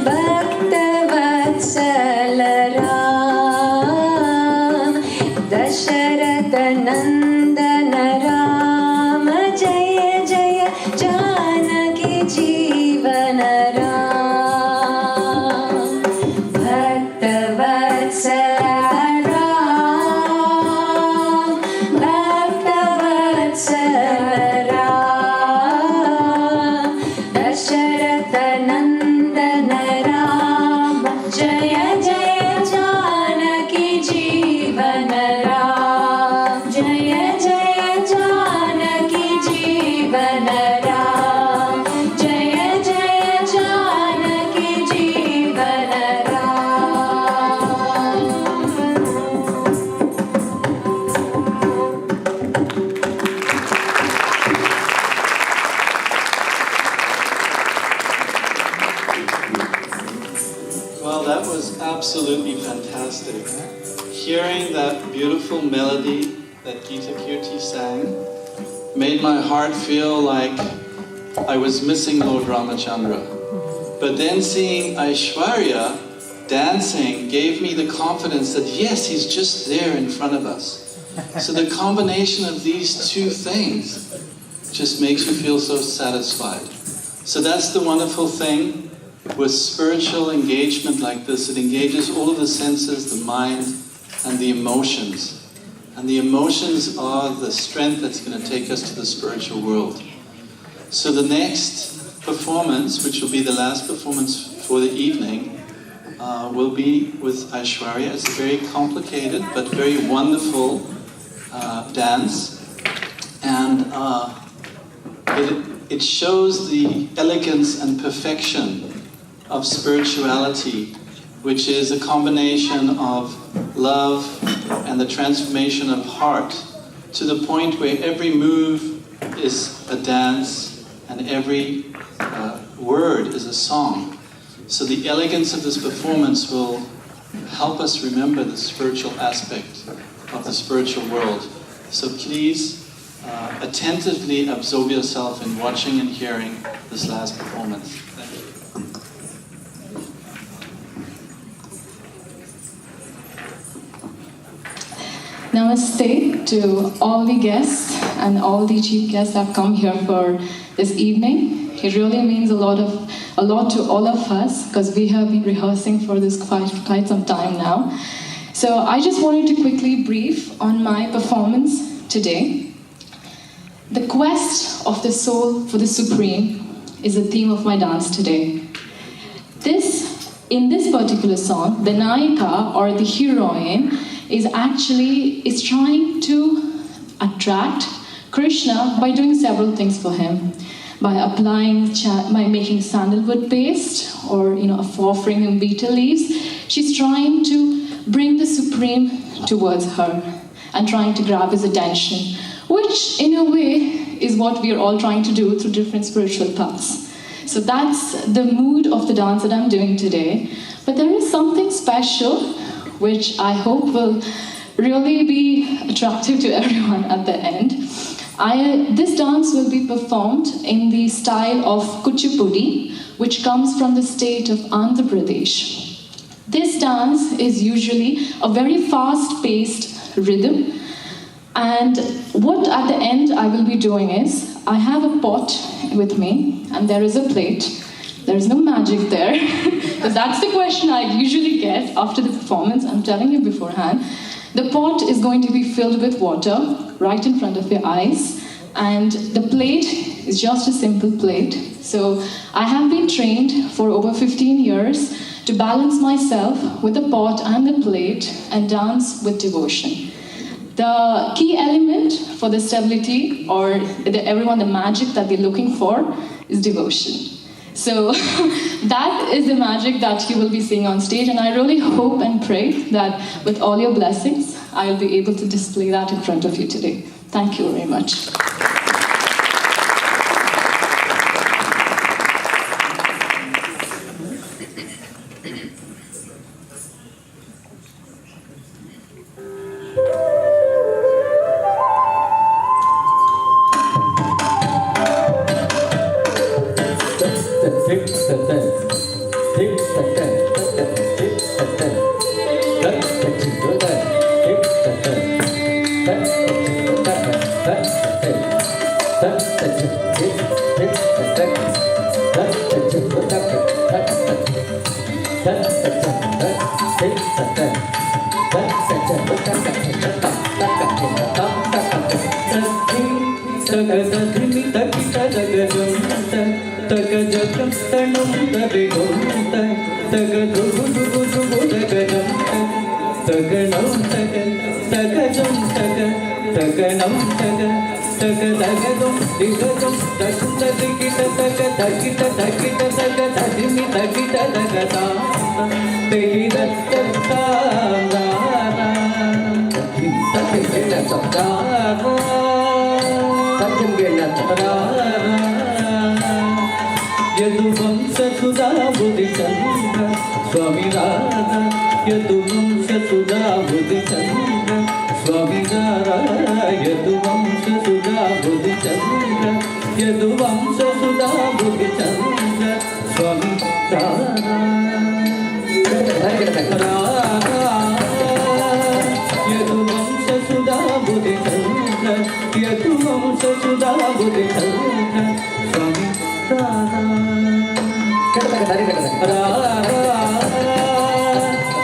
Bhaktavatsala Ram, Dasharatha Nandana Ram, Jaya Jaya Janaki Jeevana Ram. Bhaktavatsala Ram, Bhaktavatsala Ram, Dasharatha Nandana Ram, Jaya Jaya Janaki Jeevana Ram, Jaya Jaya Janaki Jeevana Ram, Jaya Jaya Janaki Jeevana Ram. Well, that was absolutely fantastic. Hearing that beautiful melody that Geetha Kirti sang made my heart feel like I was missing Lord Ramachandra. But then seeing Aiswarya dancing gave me the confidence that yes, he's just there in front of us. So the combination of these two things just makes you feel so satisfied. So that's the wonderful thing with spiritual engagement like this. It engages all of the senses, the mind, and the emotions. And the emotions are the strength that's going to take us to the spiritual world. So the next performance, which will be the last performance for the evening, will be with Aiswarya. It's a very complicated but very wonderful dance. And it shows the elegance and perfection of spirituality, which is a combination of love and the transformation of heart to the point where every move is a dance and every word is a song. So the elegance of this performance will help us remember the spiritual aspect of the spiritual world. So please attentively absorb yourself in watching and hearing this last performance. Thank you. Namaste to all the guests and all the chief guests that have come here for this evening. It really means a lot to all of us because we have been rehearsing for this quite some time now. So I just wanted to quickly brief on my performance today. The quest of the soul for the supreme is the theme of my dance today. In this particular song, the Nayika or the heroine is trying to attract Krishna by doing several things for him. By making sandalwood paste or offering him betel leaves, she's trying to bring the supreme towards her and trying to grab his attention, which in a way is what we are all trying to do through different spiritual paths. So that's the mood of the dance that I'm doing today. But there is something special which I hope will really be attractive to everyone at the end. This dance will be performed in the style of Kuchipudi, which comes from the state of Andhra Pradesh. This dance is usually a very fast-paced rhythm, and what at the end I will be doing is, I have a pot with me, and there is a plate. There is no magic there, because that's the question I usually get after the performance. I'm telling you beforehand. The pot is going to be filled with water right in front of your eyes, and the plate is just a simple plate. So I have been trained for over 15 years to balance myself with the pot and the plate and dance with devotion. The key element for the stability or the magic that we're looking for is devotion. So that is the magic that you will be seeing on stage, and I really hope and pray that with all your blessings, I'll be able to display that in front of you today. Thank you very much. Suda Buddhi Chandra Swami Radha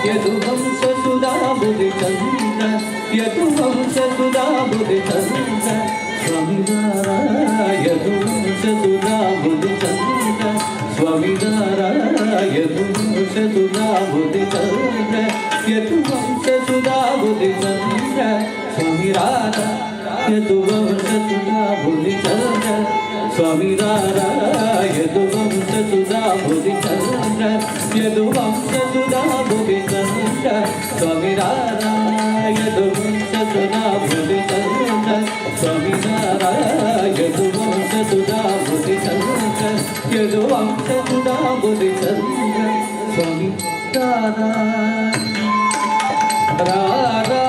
Yaduvamsa Suda Buddhi Chandra Yaduvamsa Suda Buddhi Chandra Swami Radha Yaduvamsa Suda Buddhi Chandra Swami Radha Yaduvamsa Suda Buddhi Chandra Yaduvamsa Suda Buddhi Chandra Swami Radha Yaduvamsa Suda Buddhi Chandra Swami Radha Yaduvamsa Suda Buddhi Chandra Yaduvamsa Suda Buddhi Chandra Swami Radha Yaduvamsa Suda Buddhi Chandra Swami Radha Yaduvamsa Suda Buddhi Chandra Yaduvamsa Suda Buddhi Chandra Swami Radha Radha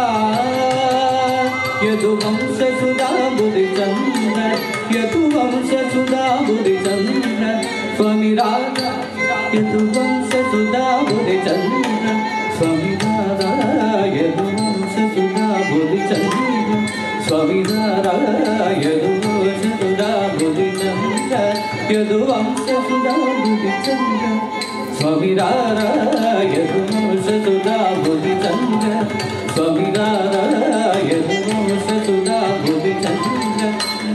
Yaduvamsa Suda Buddhi Chandra Yaduvamsa Suda Buddhi Chandra Swami Radha Yaduvamsa Suda Buddhi Chandra Swami Radha Yaduvamsa Suda Buddhi Chandra Swami Radha Yaduvamsa Suda Buddhi Chandra Yaduvamsa Suda Buddhi Chandra Swami Radha Yaduvamsa Suda Buddhi Chandra Swami Radha Yaduvamsa Suda Buddhi Chandra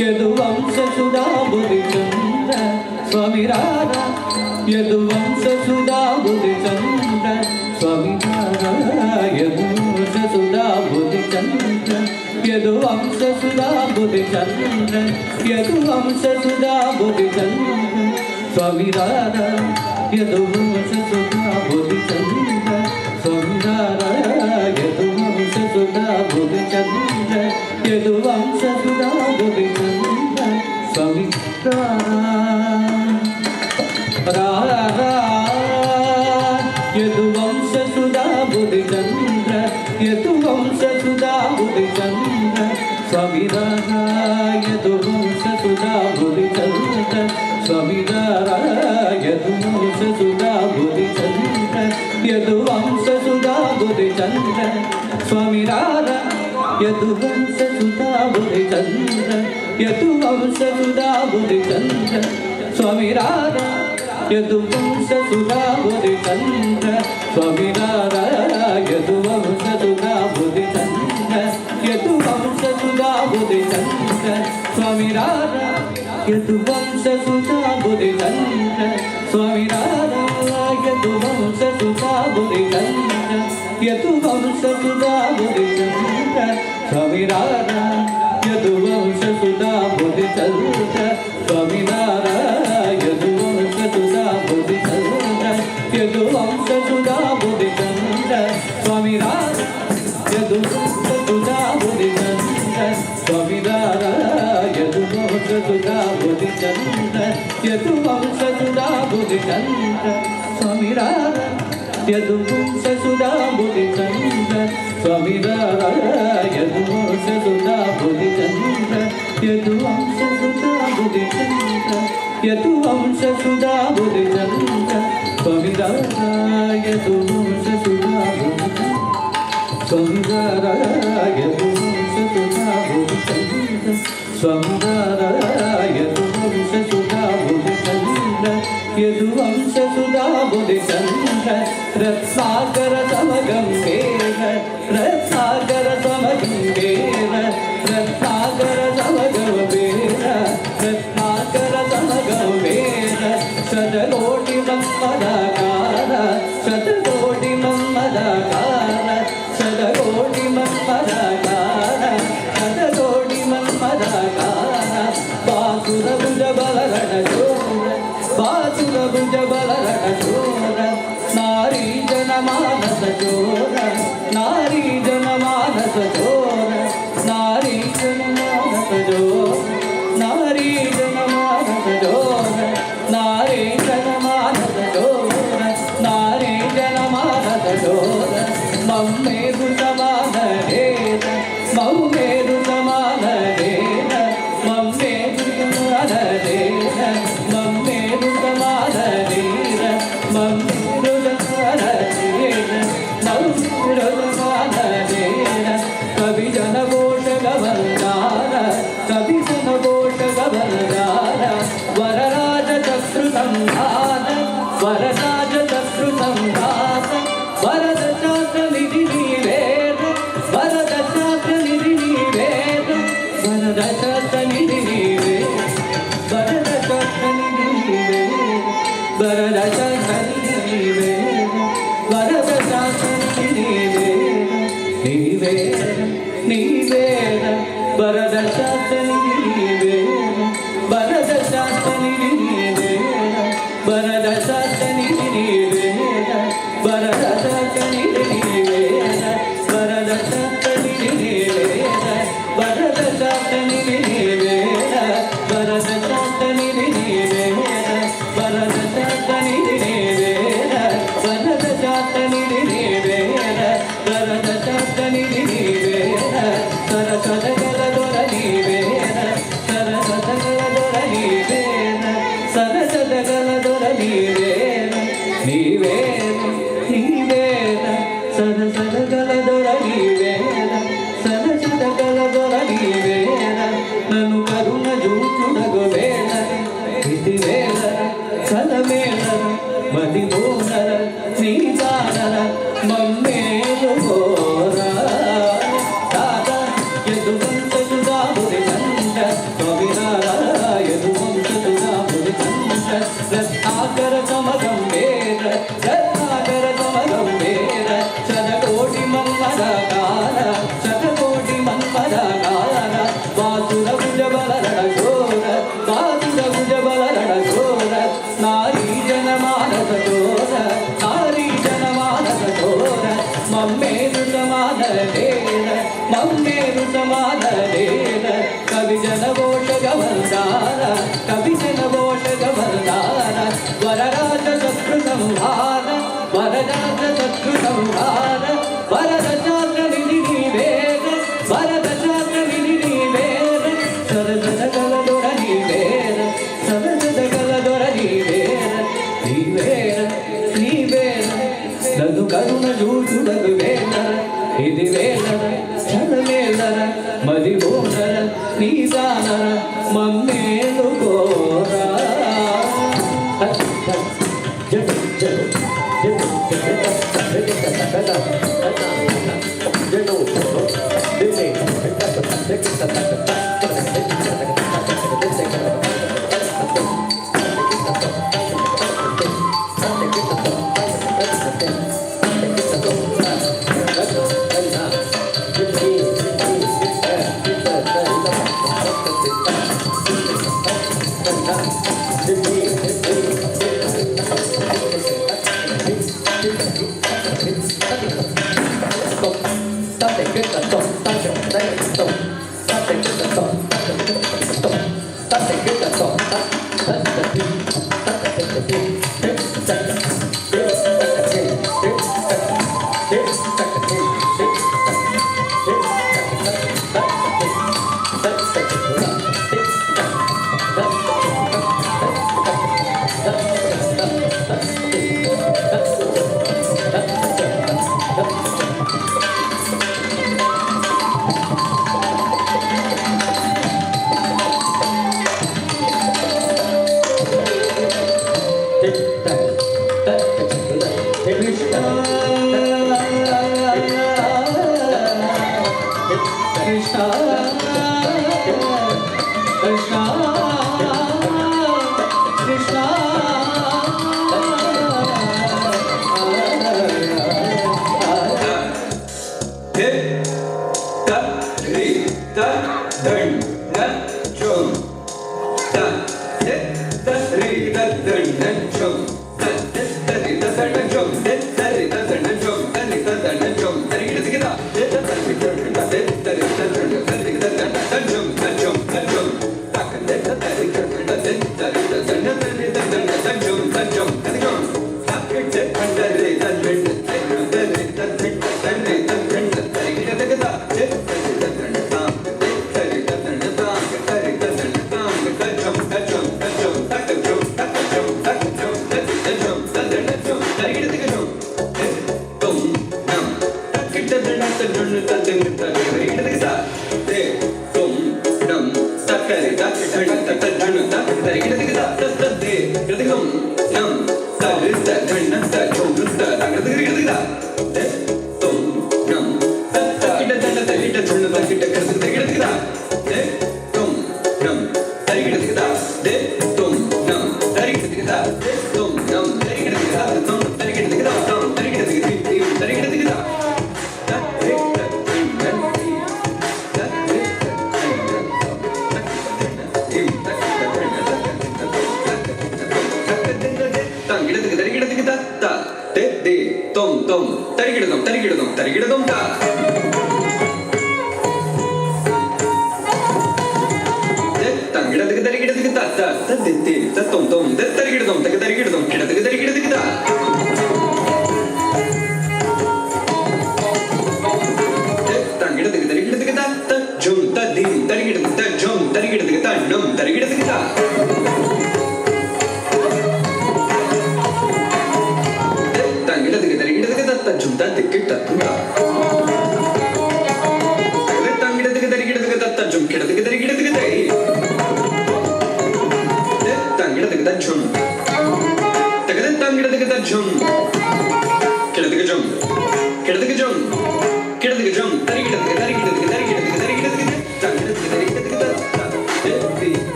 Yaduvamsa Suda Buddhi Chandra Swami Radha Yaduvamsa Suda Buddhi Chandra Swami Radha Yaduvamsa Suda Buddhi Chandra Yaduvamsa Suda Buddhi Chandra Yaduvamsa Suda Buddhi Chandra Swami Radha Yaduvamsa Suda Buddhi Chandra Swami Radha Yaduvamsa Suda Buddhi Chandra Yaduvamsa Suda Buddhi Chandra Swami Radha Radha Yaduvamsa Suda Buddhi Chandra Yaduvamsa Suda Buddhi Chandra Swami Radha Yaduvamsa Suda Buddhi Chandra Swami Radha Yaduvamsa Suda Buddhi Chandra Yaduvamsa Suda Buddhi Chandra Swami Radha Yaduvamsa Suda Buddhi Chandra Yaduvamsa Suda Buddhi Chandra Swami Radha Yaduvamsa Suda Buddhi Chandra Swami Radha Yaduvamsa Suda Buddhi Chandra Yaduvamsa Suda Buddhi Chandra Swami Radha Yaduvamsa Suda Buddhi Chandra Swami Radha Yaduvamsa Suda Buddhi Chandra Yaduvamsa Suda Buddhi Chandra Swami Radha Yaduvamsa Suda Buddhi Chandra Swami Radha Yaduvamsa Suda Buddhi Chandra Yaduvamsa Suda Buddhi Chandra Swami Radha Yaduvamsa Suda Buddhi Chandra Swami Radha Yaduvamsa Suda Buddhi Chandra Yaduvamsa Suda Buddhi Chandra Swami Radha Yaduvamsa Suda Buddhi Chandra Swami Radha Yaduvamsa Suda Buddhi Chandra Yaduvamsa Suda Buddhi Chandra Yaduvamsa Suda Buddhi Chandra Swami Radha Yaduvamsa Suda Buddhi Chandra Swami Radha Yaduvamsa Suda Buddhi Chandra Swami Radha Yaduvamsa Suda Buddhi Chandra Yaduvamsa Suda Buddhi Chandra Ratnakara Samagambera Ratnakara Samagambera Ratnakara Samagambera Ratnakara Samagambera Sadakoti Mammadakara Sadakoti Mammadakara Sadakoti Mammadakara Sadakoti Mammadakara Basura Buddha Balarana Jora Basura Buddha Balarana Jora Nari Jana Manasa Jora Nari Jana Manasa Jora Nari Jana Manasa Jora Nari Jana Manasa Jora Nari Jana Manasa Jora Nari Jana Manasa Jora Mammedu Samana Dena Mammedu Samana Dena Mammedu Samana Dena Mammedu Samana Dena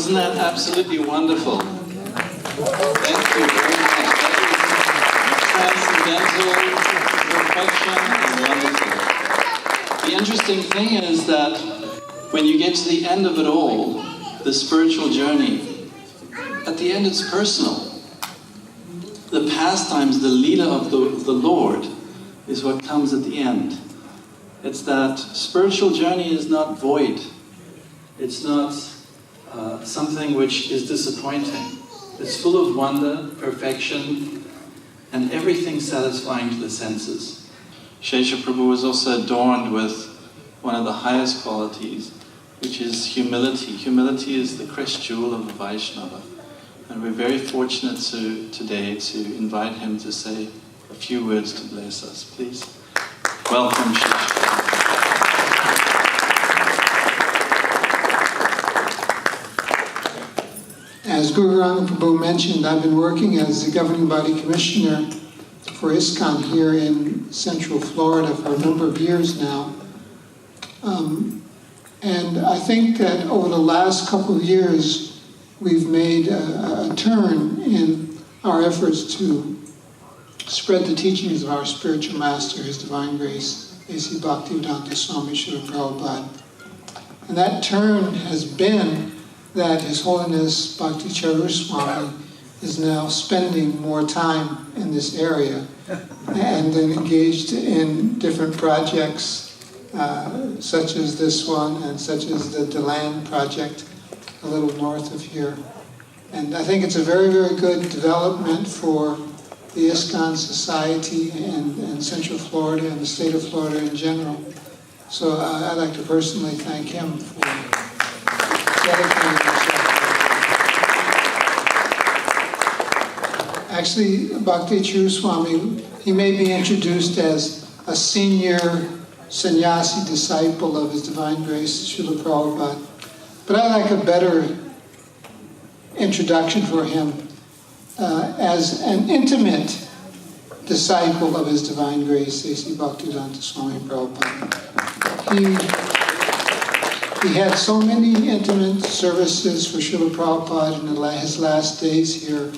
Wasn't that absolutely wonderful? Thank you very much. That is transcendental perfection and wonderful. The interesting thing is that when you get to the end of it all, the spiritual journey, at the end it's personal. The pastimes, the leader of the Lord is what comes at the end. It's that spiritual journey is not void. It's not something which is disappointing. It's full of wonder, perfection, and everything satisfying to the senses. Shesha Prabhu was also adorned with one of the highest qualities, which is humility. Humility is the crest jewel of the Vaishnava. And we're very fortunate today to invite him to say a few words to bless us. Please welcome Shesha. As Guru Rangan Prabhu mentioned, I've been working as the governing body commissioner for ISKCON here in Central Florida for a number of years now. And I think that over the last couple of years, we've made a turn in our efforts to spread the teachings of our spiritual master, His Divine Grace, A.C. Bhaktivedanta Swami Srila Prabhupada. And that turn has been that His Holiness Bhakti Charur Swami is now spending more time in this area and then engaged in different projects such as this one and such as the Deland project a little north of here. And I think it's a very, very good development for the ISKCON Society and Central Florida and the state of Florida in general. So I'd like to personally thank him for dedicating himself. Actually, Bhakti Charur Swami, he may be introduced as a senior sannyasi disciple of His Divine Grace, Srila Prabhupada. But I like a better introduction for him as an intimate disciple of His Divine Grace, A.C. Bhaktivedanta Swami Prabhupada. He had so many intimate services for Srila Prabhupada in his last days here.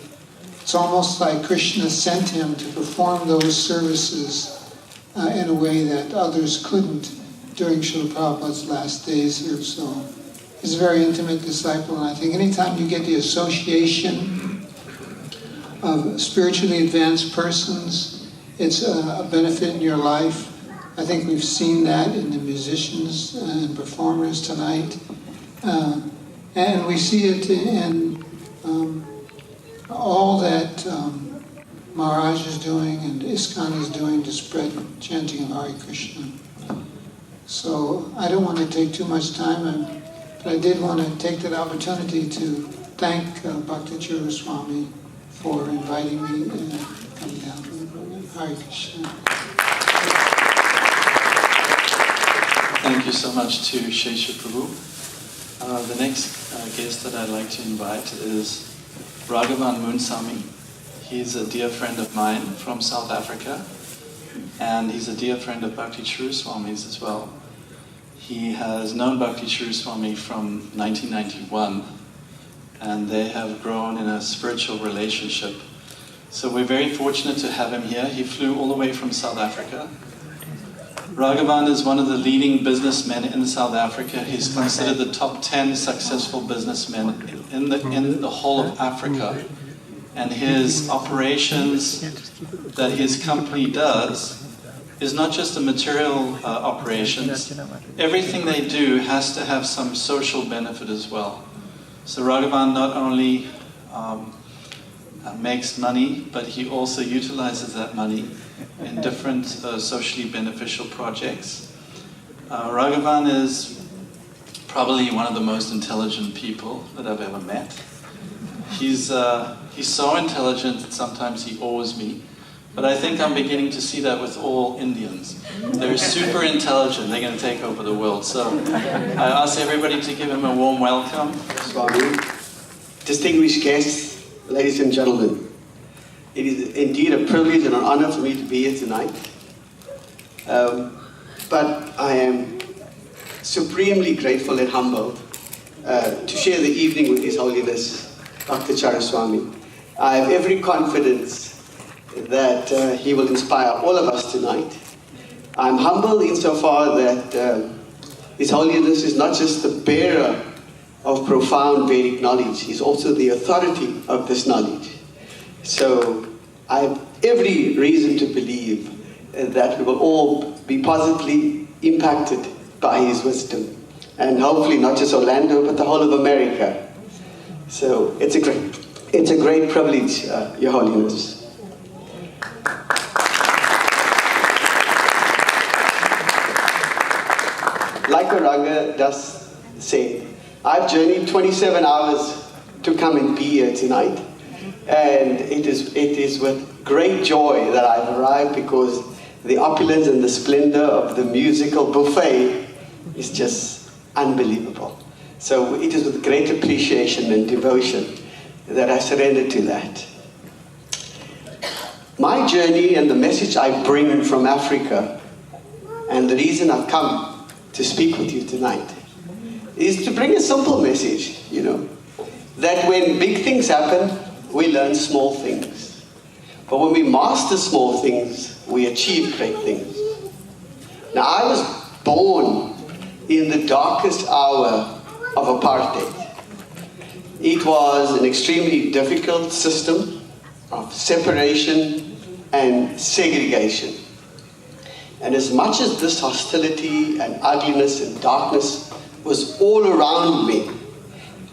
It's almost like Krishna sent him to perform those services in a way that others couldn't during Srila Prabhupada's last days here. So he's a very intimate disciple, and I think anytime you get the association of spiritually advanced persons, it's a benefit in your life. I think we've seen that in the musicians and performers tonight. And we see it in all that Maharaj is doing and ISKCON is doing to spread chanting of Hare Krishna. So I don't want to take too much time, but I did want to take that opportunity to thank Bhakti Charur Swami for inviting me and coming down to the program. Hare Krishna. Thank you so much to Shesha Prabhu. The next guest that I'd like to invite is Raghavan Munsami. He's a dear friend of mine from South Africa, and he's a dear friend of Bhakti Charur Swami's as well. He has known Bhakti Charur Swami from 1991, and they have grown in a spiritual relationship. So we're very fortunate to have him here. He flew all the way from South Africa. Raghavan is one of the leading businessmen in South Africa. He's considered the top 10 successful businessmen in the whole of Africa. And his operations that his company does is not just the material operations. Everything they do has to have some social benefit as well. So Raghavan not only makes money, but he also utilizes that money in different socially beneficial projects. Raghavan is probably one of the most intelligent people that I've ever met. He's so intelligent that sometimes he awes me, but I think I'm beginning to see that with all Indians. They're super intelligent, they're going to take over the world. So I ask everybody to give him a warm welcome. Swami, distinguished guests, ladies and gentlemen, it is indeed a privilege and an honor for me to be here tonight. But I am supremely grateful and humbled to share the evening with His Holiness, Dr. Charaswami. I have every confidence that he will inspire all of us tonight. I'm humble insofar that His Holiness is not just the bearer of profound Vedic knowledge, he's also the authority of this knowledge. So I have every reason to believe that we will all be positively impacted by his wisdom. And hopefully not just Orlando, but the whole of America. So it's a great privilege, Your Holiness. Like Oranga does say, I've journeyed 27 hours to come and be here tonight. And it is with great joy that I've arrived, because the opulence and the splendor of the musical buffet is just unbelievable. So it is with great appreciation and devotion that I surrender to that. My journey and the message I bring from Africa, and the reason I've come to speak with you tonight, is to bring a simple message, that when big things happen, we learn small things. But when we master small things, we achieve great things. Now, I was born in the darkest hour of apartheid. It was an extremely difficult system of separation and segregation. And as much as this hostility and ugliness and darkness was all around me,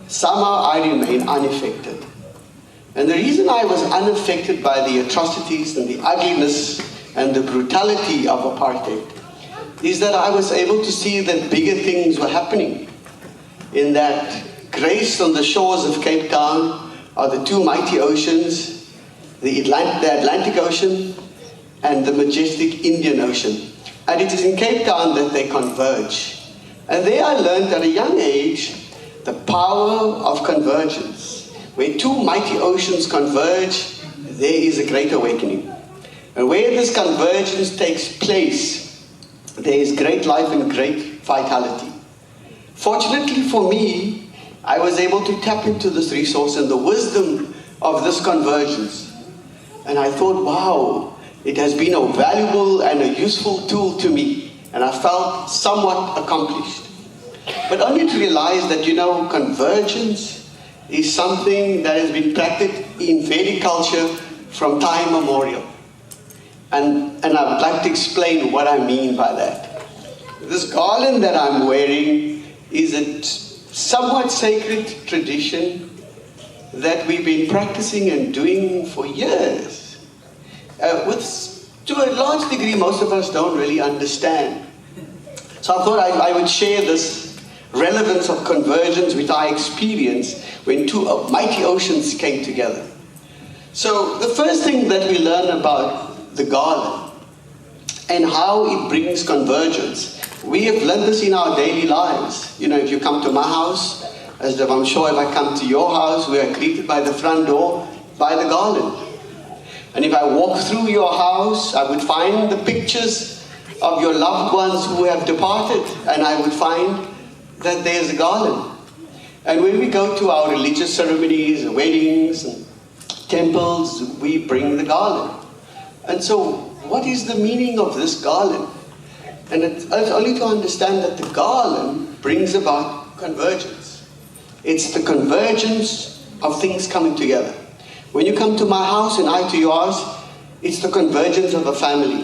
somehow I remained unaffected. And the reason I was unaffected by the atrocities and the ugliness and the brutality of apartheid is that I was able to see that bigger things were happening. In that, graced on the shores of Cape Town are the two mighty oceans, the Atlantic Ocean and the majestic Indian Ocean. And it is in Cape Town that they converge. And there I learned at a young age the power of convergence. Where two mighty oceans converge, there is a great awakening. And where this convergence takes place, there is great life and great vitality. Fortunately for me, I was able to tap into this resource and the wisdom of this convergence. And I thought, wow, it has been a valuable and a useful tool to me. And I felt somewhat accomplished. But only to realize that, convergence is something that has been practiced in Vedic culture from time immemorial. And I would like to explain what I mean by that. This garland that I'm wearing is a somewhat sacred tradition that we've been practicing and doing for years. To a large degree, most of us don't really understand. So I thought I would share this relevance of convergence which I experienced when two mighty oceans came together. So the first thing that we learn about the garland and how it brings convergence, we have learned this in our daily lives. If you come to my house, as I'm sure if I come to your house, we are greeted by the front door by the garland. And if I walk through your house, I would find the pictures of your loved ones who have departed, and I would find that there's a garland. And when we go to our religious ceremonies, weddings, and temples, we bring the garland. And so, what is the meaning of this garland? And it's only to understand that the garland brings about convergence. It's the convergence of things coming together. When you come to my house and I to yours, it's the convergence of a family.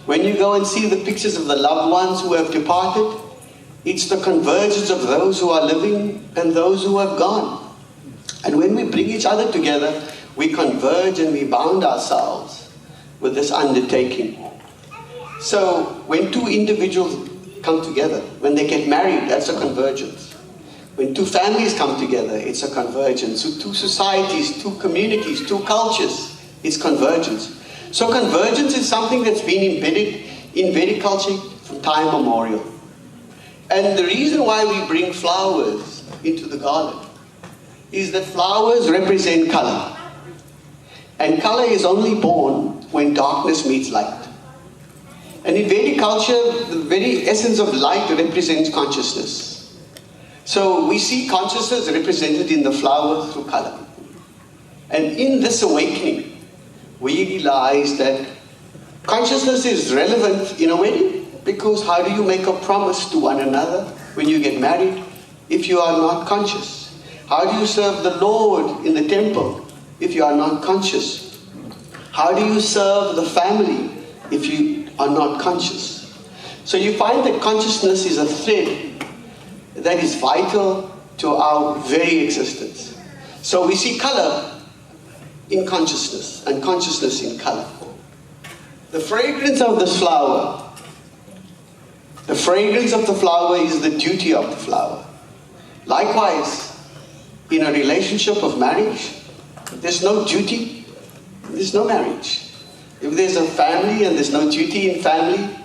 When you go and see the pictures of the loved ones who have departed, it's the convergence of those who are living and those who have gone. And when we bring each other together, we converge and we bound ourselves with this undertaking. So when two individuals come together, when they get married, that's a convergence. When two families come together, it's a convergence. So two societies, two communities, two cultures, it's convergence. So convergence is something that's been embedded in Vedic culture from time immemorial. And the reason why we bring flowers into the garland is that flowers represent color. And color is only born when darkness meets light. And in Vedic culture, the very essence of light represents consciousness. So we see consciousness represented in the flower through color. And in this awakening, we realize that consciousness is relevant in a wedding, because how do you make a promise to one another when you get married if you are not conscious? How do you serve the Lord in the temple if you are not conscious? How do you serve the family if you are not conscious? So you find that consciousness is a thread that is vital to our very existence. So we see color in consciousness and consciousness in color. The fragrance of this flower, the fragrance of the flower is the duty of the flower. Likewise, in a relationship of marriage, if there's no duty, there's no marriage. If there's a family and there's no duty in family,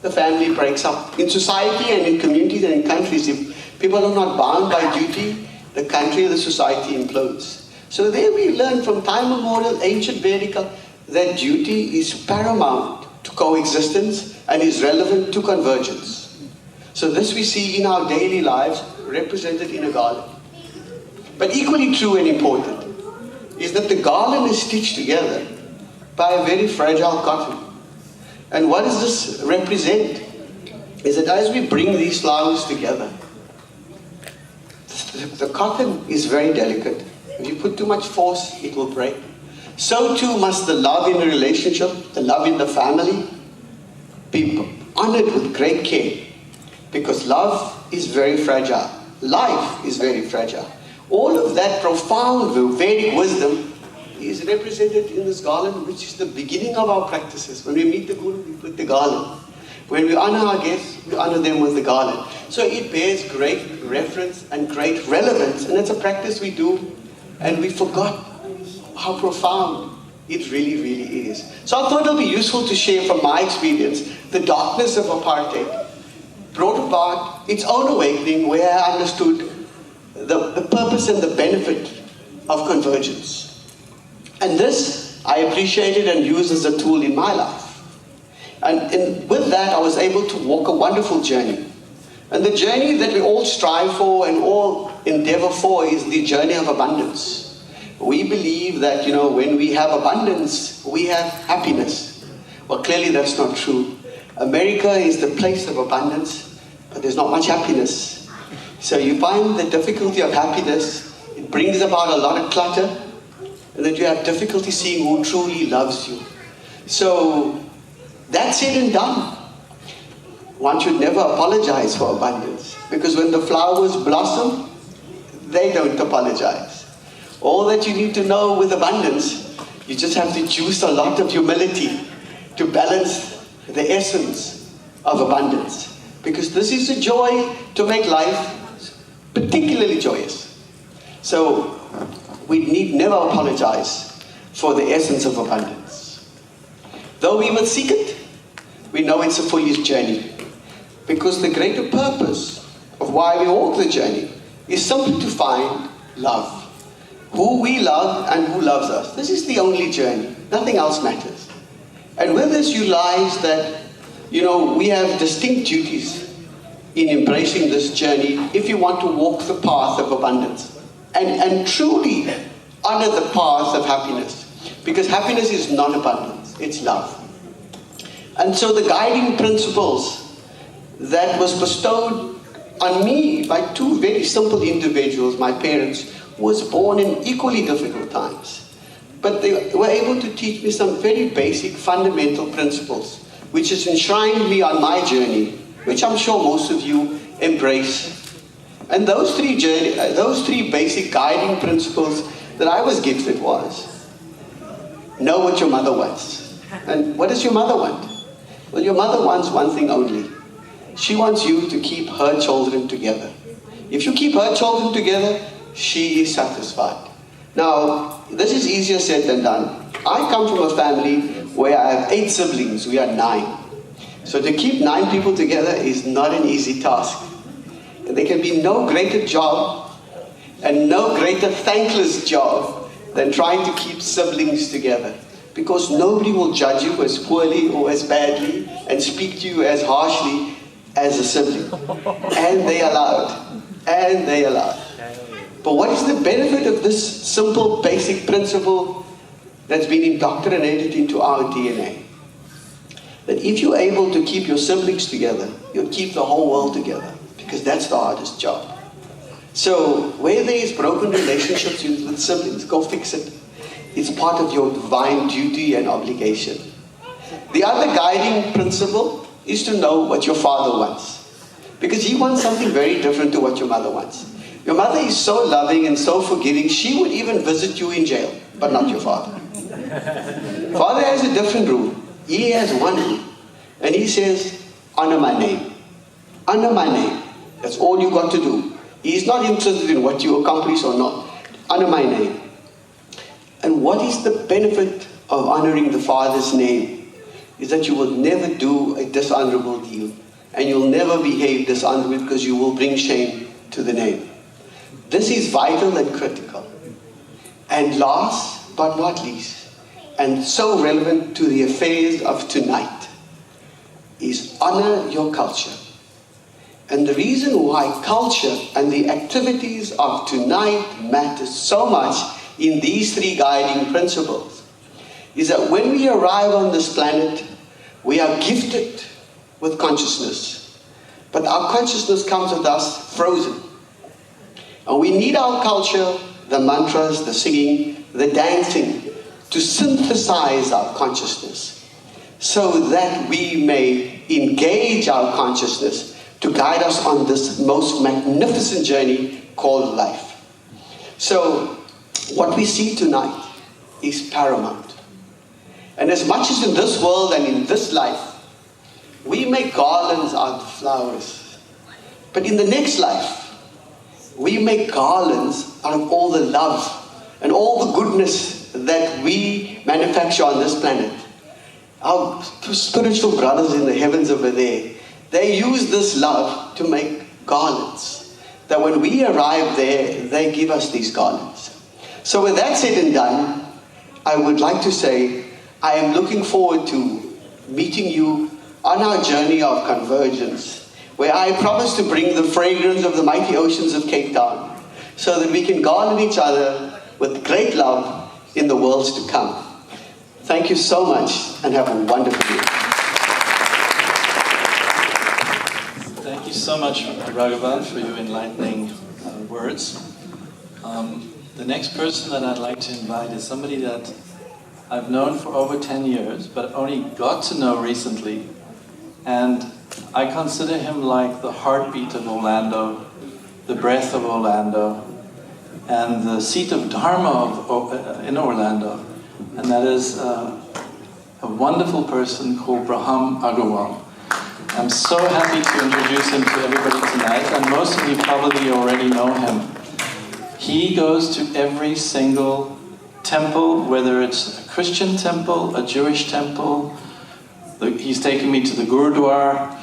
the family breaks up. In society and in communities and in countries, if people are not bound by duty, the country and the society implodes. So there we learn from time immemorial, ancient Vedic, that duty is paramount to coexistence and is relevant to convergence. So this we see in our daily lives represented in a garland. But equally true and important is that the garland is stitched together by a very fragile cotton. And what does this represent? Is that as we bring these flowers together, the cotton is very delicate. If you put too much force, it will break. So too must the love in a relationship, the love in the family, be honored with great care. Because love is very fragile. Life is very fragile. All of that profound Vedic wisdom is represented in this garland, which is the beginning of our practices. When we meet the Guru, we put the garland. When we honor our guests, we honor them with the garland. So it bears great reference and great relevance, and it's a practice we do, and we forgot how profound it really, really is. So I thought it would be useful to share from my experience the darkness of apartheid brought about its own awakening, where I understood the purpose and the benefit of convergence. And this I appreciated and used as a tool in my life. And with that, I was able to walk a wonderful journey. And the journey that we all strive for and all endeavor for is the journey of abundance. We believe that, when we have abundance, we have happiness. Well, clearly that's not true. America is the place of abundance, but there's not much happiness. So you find the difficulty of happiness, it brings about a lot of clutter, and that you have difficulty seeing who truly loves you. So, that said and done, one should never apologize for abundance, because when the flowers blossom, they don't apologize. All that you need to know with abundance, you just have to juice a lot of humility to balance the essence of abundance. Because this is a joy to make life particularly joyous. So we need never apologize for the essence of abundance. Though we must seek it, we know it's a foolish journey. Because the greater purpose of why we walk the journey is simply to find love. Who we love and who loves us. This is the only journey. Nothing else matters. And with this you lies that, we have distinct duties in embracing this journey if you want to walk the path of abundance. And truly honor the path of happiness. Because happiness is not abundance, it's love. And so the guiding principles that was bestowed on me by two very simple individuals, my parents, was born in equally difficult times. But they were able to teach me some very basic fundamental principles, which has enshrined me on my journey, which I'm sure most of you embrace. And those three basic guiding principles that I was gifted was, know what your mother wants. And what does your mother want? Well, your mother wants one thing only. She wants you to keep her children together. If you keep her children together, she is satisfied. Now, this is easier said than done. I come from a family where I have 8 siblings. We are 9. So to keep 9 people together is not an easy task. And there can be no greater job and no greater thankless job than trying to keep siblings together. Because nobody will judge you as poorly or as badly and speak to you as harshly as a sibling. And they are allowed. and they alive. But what is the benefit of this simple, basic principle that's been indoctrinated into our DNA? That if you're able to keep your siblings together, you'll keep the whole world together, because that's the hardest job. So where there is broken relationships with siblings, go fix it. It's part of your divine duty and obligation. The other guiding principle is to know what your father wants, because he wants something very different to what your mother wants. Your mother is so loving and so forgiving, she would even visit you in jail, but not your father. Father has a different rule. He has one rule, and he says, honor my name. Honor my name. That's all you got to do. He's not interested in what you accomplish or not. Honor my name. And what is the benefit of honoring the Father's name? Is that you will never do a dishonorable deal, and you'll never behave dishonorably, because you will bring shame to the name. This is vital and critical. And last but not least, and so relevant to the affairs of tonight, is honor your culture. And the reason why culture and the activities of tonight matter so much in these three guiding principles is that when we arrive on this planet, we are gifted with consciousness. But our consciousness comes with us frozen. And we need our culture, the mantras, the singing, the dancing, to synthesize our consciousness so that we may engage our consciousness to guide us on this most magnificent journey called life. So, what we see tonight is paramount. And as much as in this world and in this life, we make garlands out of flowers, but in the next life, we make garlands out of all the love and all the goodness that we manufacture on this planet. Our spiritual brothers in the heavens over there, they use this love to make garlands, that when we arrive there, they give us these garlands. So with that said and done, I would like to say, I am looking forward to meeting you on our journey of convergence, where I promise to bring the fragrance of the mighty oceans of Cape Town, so that we can garland each other with great love in the worlds to come. Thank you so much, and have a wonderful day. Thank you so much, Raghavan, for your enlightening words. The next person that I'd like to invite is somebody that I've known for over 10 years, but only got to know recently. And I consider him like the heartbeat of Orlando, the breath of Orlando, and the seat of Dharma in Orlando. And that is a wonderful person called Braham Agarwal. I'm so happy to introduce him to everybody tonight, and most of you probably already know him. He goes to every single temple, whether it's a Christian temple, a Jewish temple. He's taken me to the Gurudwara.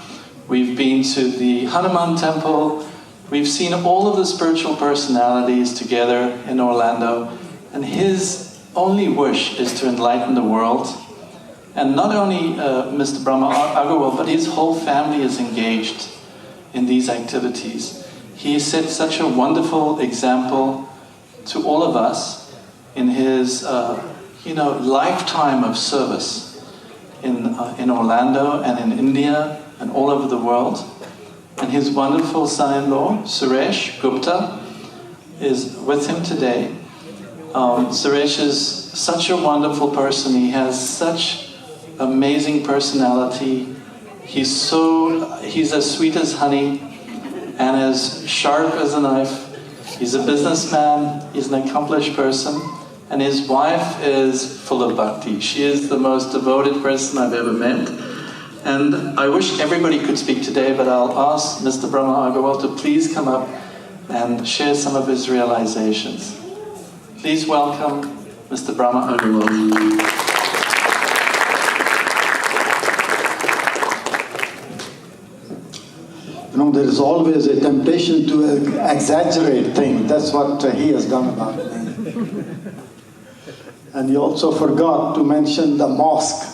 We've been to the Hanuman temple. We've seen all of the spiritual personalities together in Orlando. And his only wish is to enlighten the world. And not only Mr. Brahma Agarwal, but his whole family is engaged in these activities. He set such a wonderful example to all of us in his lifetime of service in Orlando and in India and all over the world. And his wonderful son-in-law, Suresh Gupta, is with him today. Suresh is such a wonderful person. He has such amazing personality. He's as sweet as honey and as sharp as a knife. He's a businessman. He's an accomplished person. And his wife is full of bhakti. She is the most devoted person I've ever met. And I wish everybody could speak today, but I'll ask Mr. Brahma Agarwal to please come up and share some of his realizations. Please welcome Mr. Brahma Agarwal. There is always a temptation to exaggerate things. That's what he has done about me. And he also forgot to mention the mosque.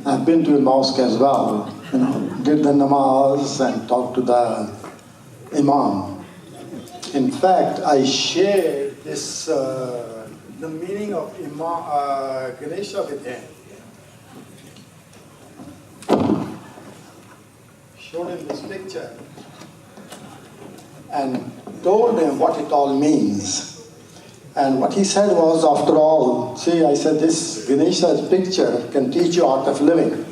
I've been to a mosque as well. Did the namaz and talked to the imam. In fact, I shared this, the meaning of Ganesha with him. Showed him this picture and told him what it all means. And what he said was, after all, see, I said, this Ganesha's picture can teach you art of living.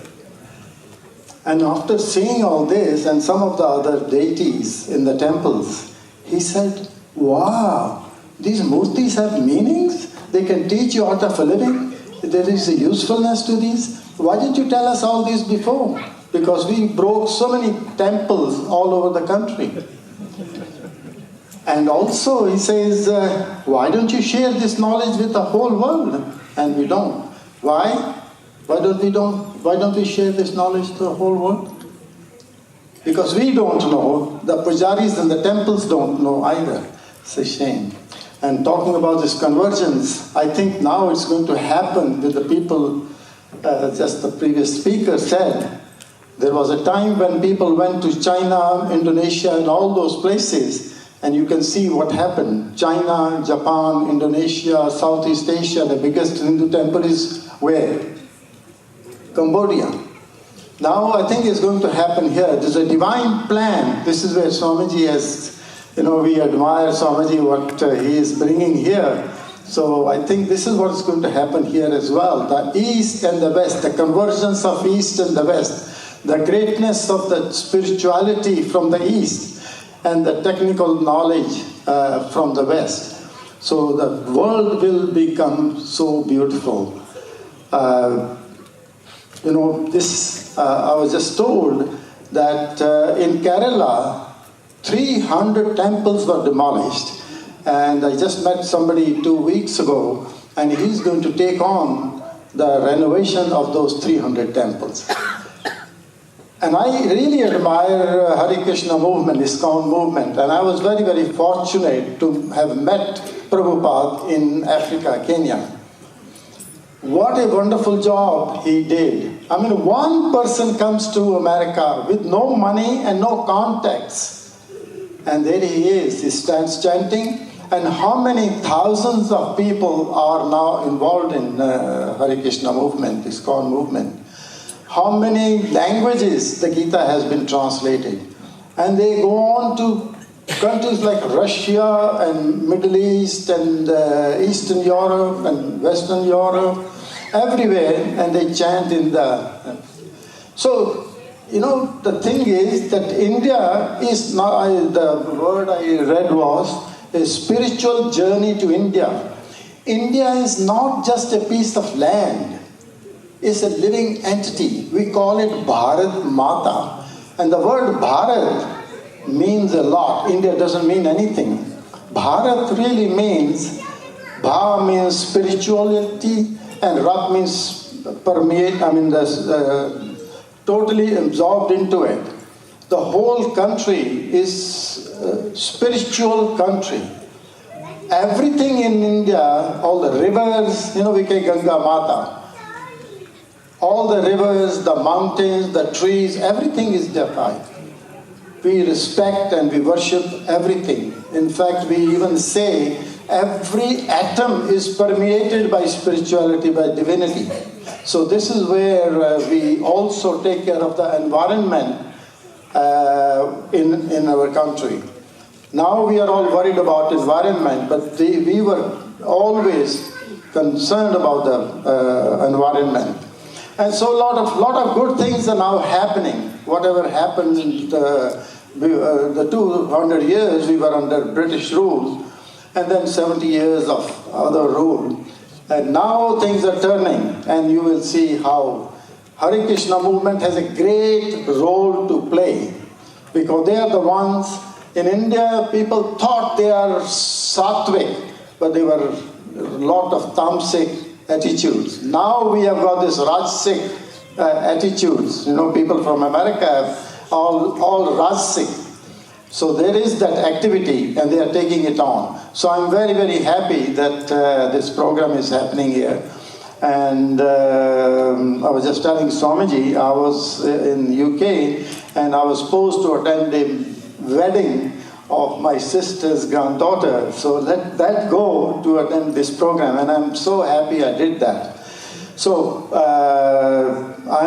And after seeing all this and some of the other deities in the temples, he said, wow, these murtis have meanings? They can teach you art of living? There is a usefulness to these? Why didn't you tell us all this before? Because we broke so many temples all over the country. And also he says, why don't you share this knowledge with the whole world? And we don't. Why? Why don't we share this knowledge to the whole world? Because we don't know, the pujaris and the temples don't know either. It's a shame. And talking about this convergence, I think now it's going to happen with the people, just the previous speaker said. There was a time when people went to China, Indonesia, and all those places, and you can see what happened. China, Japan, Indonesia, Southeast Asia, the biggest Hindu temple is where? Cambodia. Now I think it's going to happen here. There's a divine plan. This is where Swamiji has, we admire Swamiji, what he is bringing here. So I think this is what is going to happen here as well. The East and the West, the convergence of East and the West, the greatness of the spirituality from the East, and the technical knowledge from the West. So the world will become so beautiful. I was just told that in Kerala, 300 temples were demolished. And I just met somebody 2 weeks ago, and he's going to take on the renovation of those 300 temples. And I really admire Hare Krishna movement, ISKCON movement, and I was very, very fortunate to have met Prabhupada in Africa, Kenya. What a wonderful job he did. I mean, one person comes to America with no money and no contacts, and there he is, he stands chanting, and how many thousands of people are now involved in Hare Krishna movement, ISKCON movement. How many languages the Geetha has been translated. And they go on to countries like Russia and Middle East and Eastern Europe and Western Europe, everywhere, and they chant in the... So, the thing is that India is not, the word I read was a spiritual journey to India. India is not just a piece of land. It's a living entity. We call it Bharat Mata. And the word Bharat means a lot. India doesn't mean anything. Bharat really means, Bha means spirituality, and Rat means permeate, totally absorbed into it. The whole country is a spiritual country. Everything in India, all the rivers, we say Ganga Mata. All the rivers, the mountains, the trees, everything is deified. We respect and we worship everything. In fact, we even say every atom is permeated by spirituality, by divinity. So this is where we also take care of the environment in our country. Now we are all worried about environment, but we were always concerned about the environment. And so a lot of good things are now happening. Whatever happened in the 200 years we were under British rule, and then 70 years of other rule. And now things are turning, and you will see how Hare Krishna movement has a great role to play. Because they are the ones, in India people thought they are sattvic, but they were a lot of tamasic attitudes. Now we have got this rajasic attitudes. People from America have all rajasic. So there is that activity, and they are taking it on. So I'm very, very happy that this program is happening here. And I was just telling Swamiji, I was in UK, and I was supposed to attend a wedding of my sister's granddaughter. So let that go to attend this program, and I'm so happy I did that. So I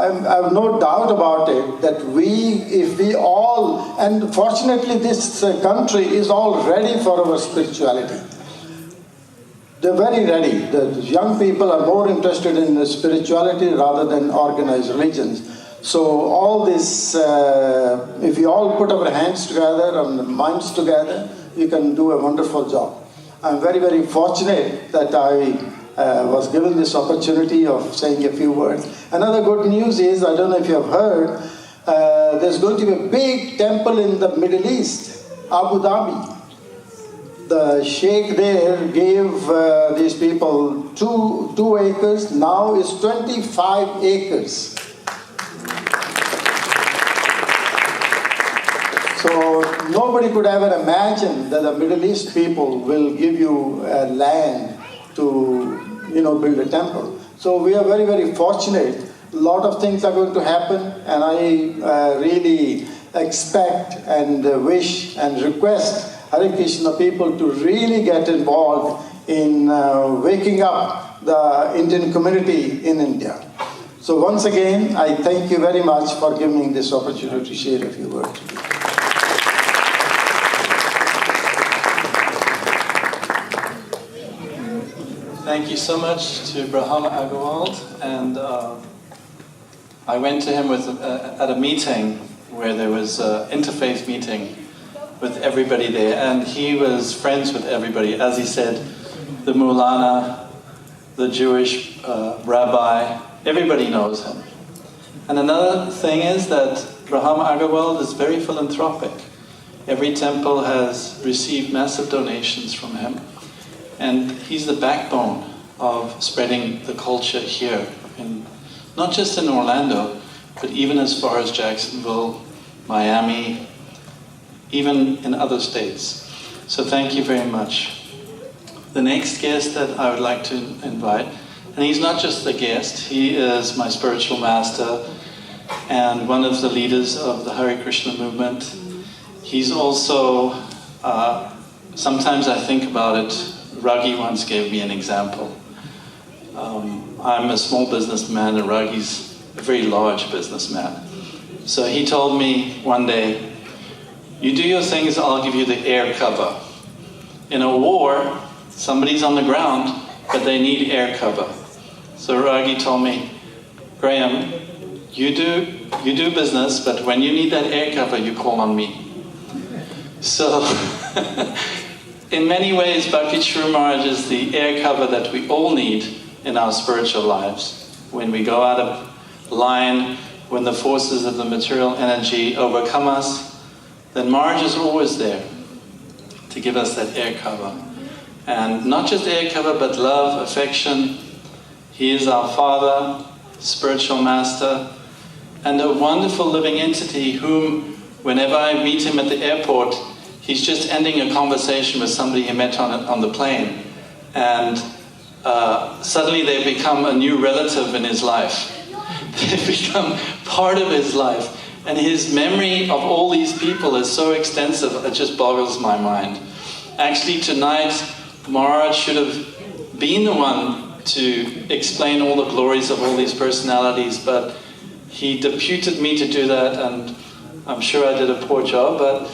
have no doubt about it that if we all, and fortunately this country is all ready for our spirituality. They're very ready. The young people are more interested in the spirituality rather than organized religions. So all this, if we all put our hands together and minds together, we can do a wonderful job. I'm very, very fortunate that I was given this opportunity of saying a few words. Another good news is, I don't know if you have heard, there's going to be a big temple in the Middle East, Abu Dhabi. The sheikh there gave these people two acres, now it's 25 acres. So nobody could ever imagine that the Middle East people will give you land to build a temple. So we are very, very fortunate. A lot of things are going to happen, and I really expect and wish and request Hare Krishna people to really get involved in waking up the Indian community in India. So once again, I thank you very much for giving me this opportunity to share a few words. Thank you so much to Brahma Agrawal, and I went to him at a meeting where there was an interfaith meeting with everybody there, and he was friends with everybody. As he said, the Mulana, the Jewish rabbi, everybody knows him. And another thing is that Brahma Agrawal is very philanthropic. Every temple has received massive donations from him, and he's the backbone of spreading the culture here, not just in Orlando, but even as far as Jacksonville, Miami, even in other states. So thank you very much. The next guest that I would like to invite, and he's not just the guest, he is my spiritual master and one of the leaders of the Hare Krishna movement. He's also, sometimes I think about it, Raghi once gave me an example. I'm a small businessman and Raghi's a very large businessman. So he told me one day, you do your things, I'll give you the air cover. In a war, somebody's on the ground, but they need air cover. So Raghi told me, Graham, you do business, but when you need that air cover, you call on me. So, in many ways, Bhakti Shri Maharaj is the air cover that we all need in our spiritual lives. When we go out of line, when the forces of the material energy overcome us, then Maharaj is always there to give us that air cover. And not just air cover, but love, affection. He is our Father, spiritual master, and a wonderful living entity whom, whenever I meet him at the airport, he's just ending a conversation with somebody he met on the plane. And suddenly they've become a new relative in his life. They've become part of his life. And his memory of all these people is so extensive, it just boggles my mind. Actually, tonight, Maharaj should have been the one to explain all the glories of all these personalities, but he deputed me to do that, and I'm sure I did a poor job, but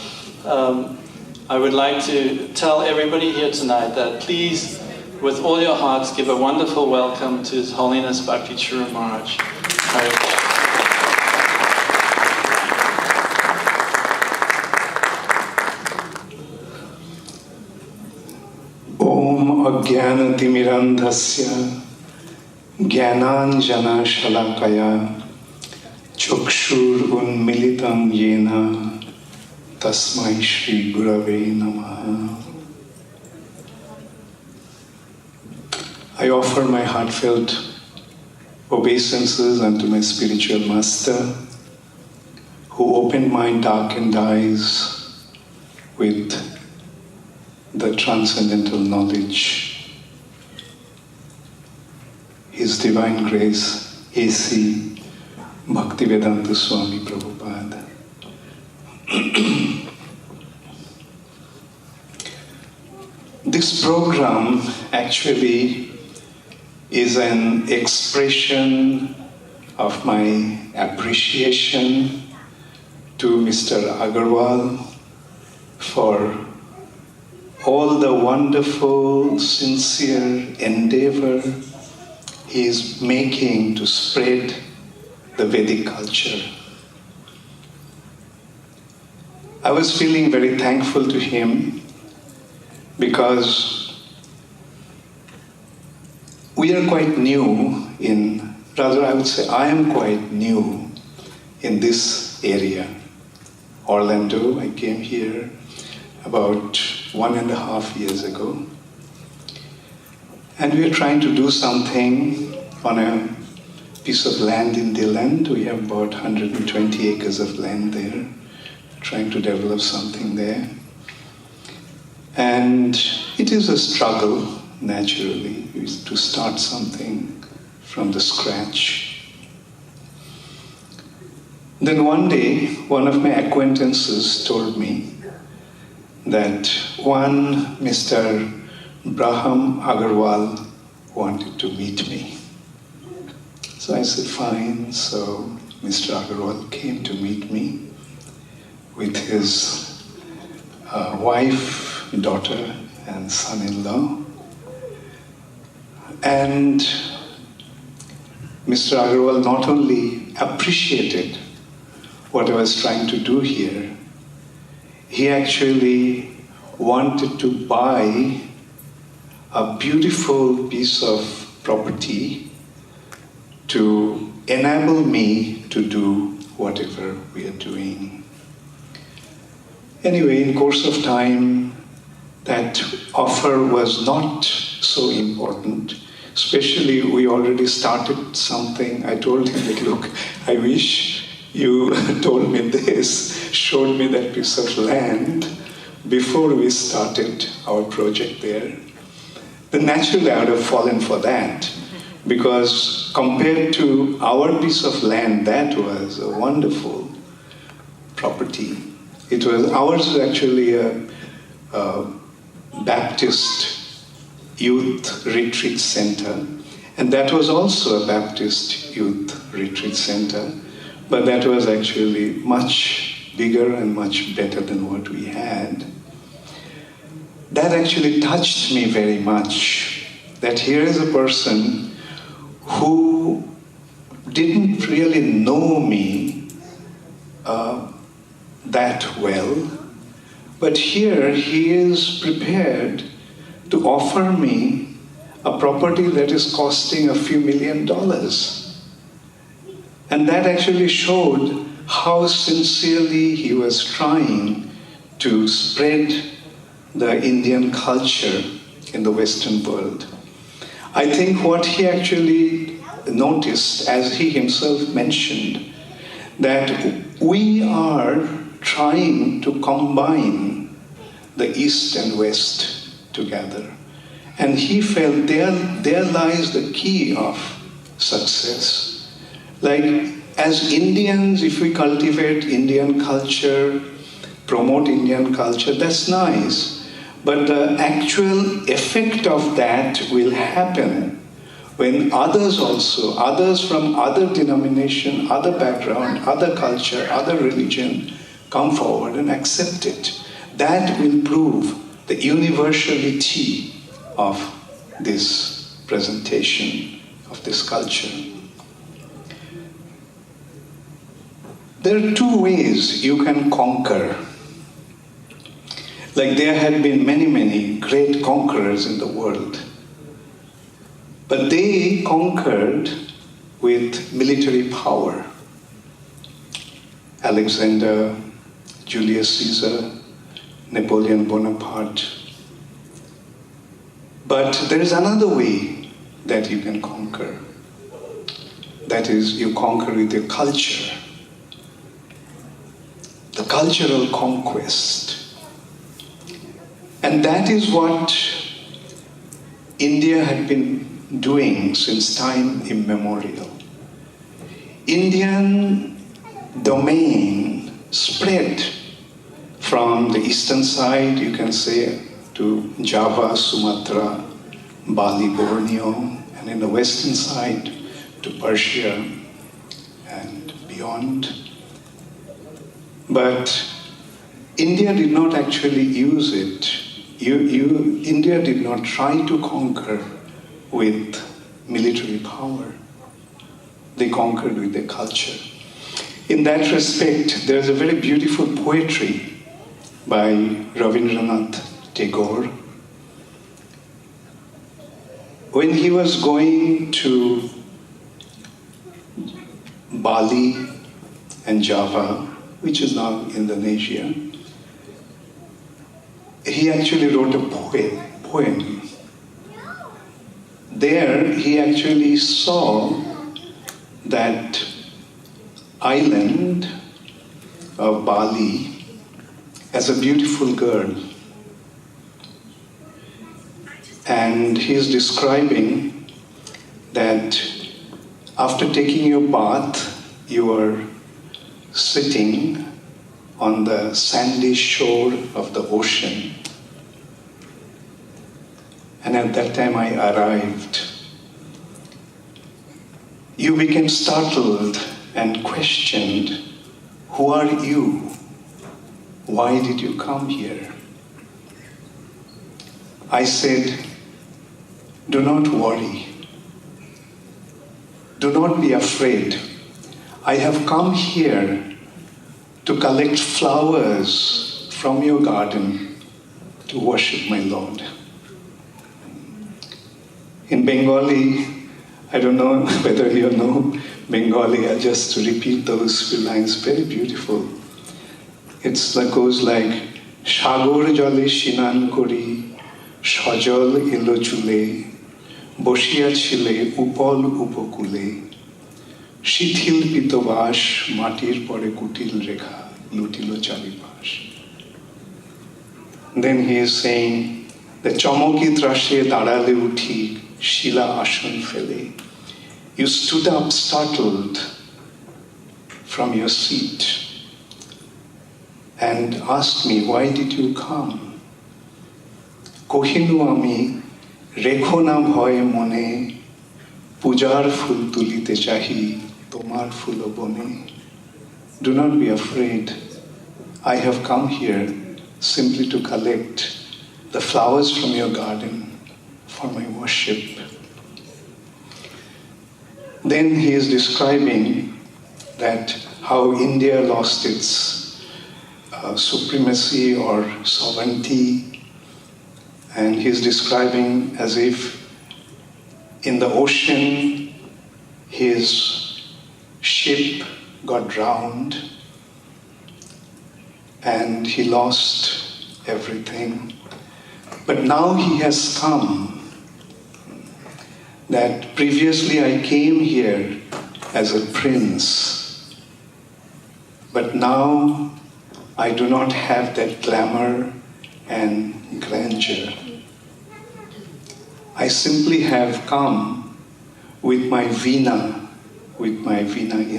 I would like to tell everybody here tonight that please, with all your hearts, give a wonderful welcome to His Holiness Bhakti Shri Maharaj. Hare Krishna. अज्ञानतिमिरन्धस्य ज्ञानाञ्जनशलाकया चक्षुरुन्मीलितं येन तस्मै श्रीगुरवे नमः. I offer my heartfelt obeisances unto my spiritual master, who opened my darkened eyes with the transcendental knowledge. His Divine Grace, A.C. Bhaktivedanta Swami Prabhupada. This program actually is an expression of my appreciation to Mr. Agarwal for all the wonderful, sincere endeavor he is making to spread the Vedic culture. I was feeling very thankful to him because we are quite new I would say I am quite new in this area. Orlando, I came here about 1.5 years ago. And we are trying to do something on a piece of land in Dilland. We have about 120 acres of land there, trying to develop something there. And it is a struggle, naturally, to start something from the scratch. Then one day, one of my acquaintances told me that one Mr. Braham Agarwal wanted to meet me. So I said, fine. So Mr. Agarwal came to meet me with his wife, daughter, and son-in-law. And Mr. Agarwal not only appreciated what I was trying to do here, he actually wanted to buy a beautiful piece of property to enable me to do whatever we are doing. Anyway, in course of time, that offer was not so important. Especially, we already started something. I told him, like, look, I wish you told me this, showed me that piece of land before we started our project there. Then naturally, I would have fallen for that, because compared to our piece of land, that was a wonderful property. Ours was actually a Baptist youth retreat center, and that was also a Baptist youth retreat center, but that was actually much bigger and much better than what we had. That actually touched me very much, that here is a person who didn't really know me that well, but here he is prepared to offer me a property that is costing a few $1 million. And that actually showed how sincerely he was trying to spread the Indian culture in the Western world. I think what he actually noticed, as he himself mentioned, that we are trying to combine the East and West together. And he felt there lies the key of success. Like, as Indians, if we cultivate Indian culture, promote Indian culture, that's nice. But the actual effect of that will happen when others from other denomination, other background, other culture, other religion, come forward and accept it. That will prove the universality of this presentation, of this culture. There are two ways you can conquer. Like, there had been many, many great conquerors in the world. But they conquered with military power. Alexander, Julius Caesar, Napoleon Bonaparte. But there is another way that you can conquer. That is, you conquer with your culture. The cultural conquest. And that is what India had been doing since time immemorial. Indian domain spread from the eastern side, you can say, to Java, Sumatra, Bali, Borneo, and in the western side to Persia and beyond. But India did not actually use it. India did not try to conquer with military power. They conquered with their culture. In that respect, there's a very beautiful poetry by Rabindranath Tagore. When he was going to Bali and Java, which is now Indonesia, he actually wrote a poem. There he actually saw that island of Bali as a beautiful girl. And he's describing that after taking your bath, you are sitting on the sandy shore of the ocean. And at that time I arrived. You became startled and questioned, who are you? Why did you come here? I said, do not worry. Do not be afraid. I have come here to collect flowers from your garden to worship my Lord. In Bengali, I don't know whether you know Bengali, I just repeat those few lines, very beautiful. It goes like, Shagor jale shinan kori, shajal ilo chule, বসিয়া ছিলে উপল উপকূলে শিথিল পিতবাস মাটির পরে কুটিল রেখা লুটিল চারিপাশ. Then he is saying, the চমকি ত্রাসে দাঁড়ালে উঠি শিলা আসন ফেলে. You stood up startled from your seat and asked me, why did you come? কহিনু আমি রেখো না ভয় মনে পূজার ফুল তুলিতে চাহি তোমার ফুল বনে. Do not be afraid. I have come here simply to collect the flowers from your garden for my worship. Then he is describing that how India lost its supremacy or sovereignty. And he's describing as if in the ocean his ship got drowned and he lost everything. But now he has come. That previously I came here as a prince, but now I do not have that glamour and grandeur. I simply have come with my veena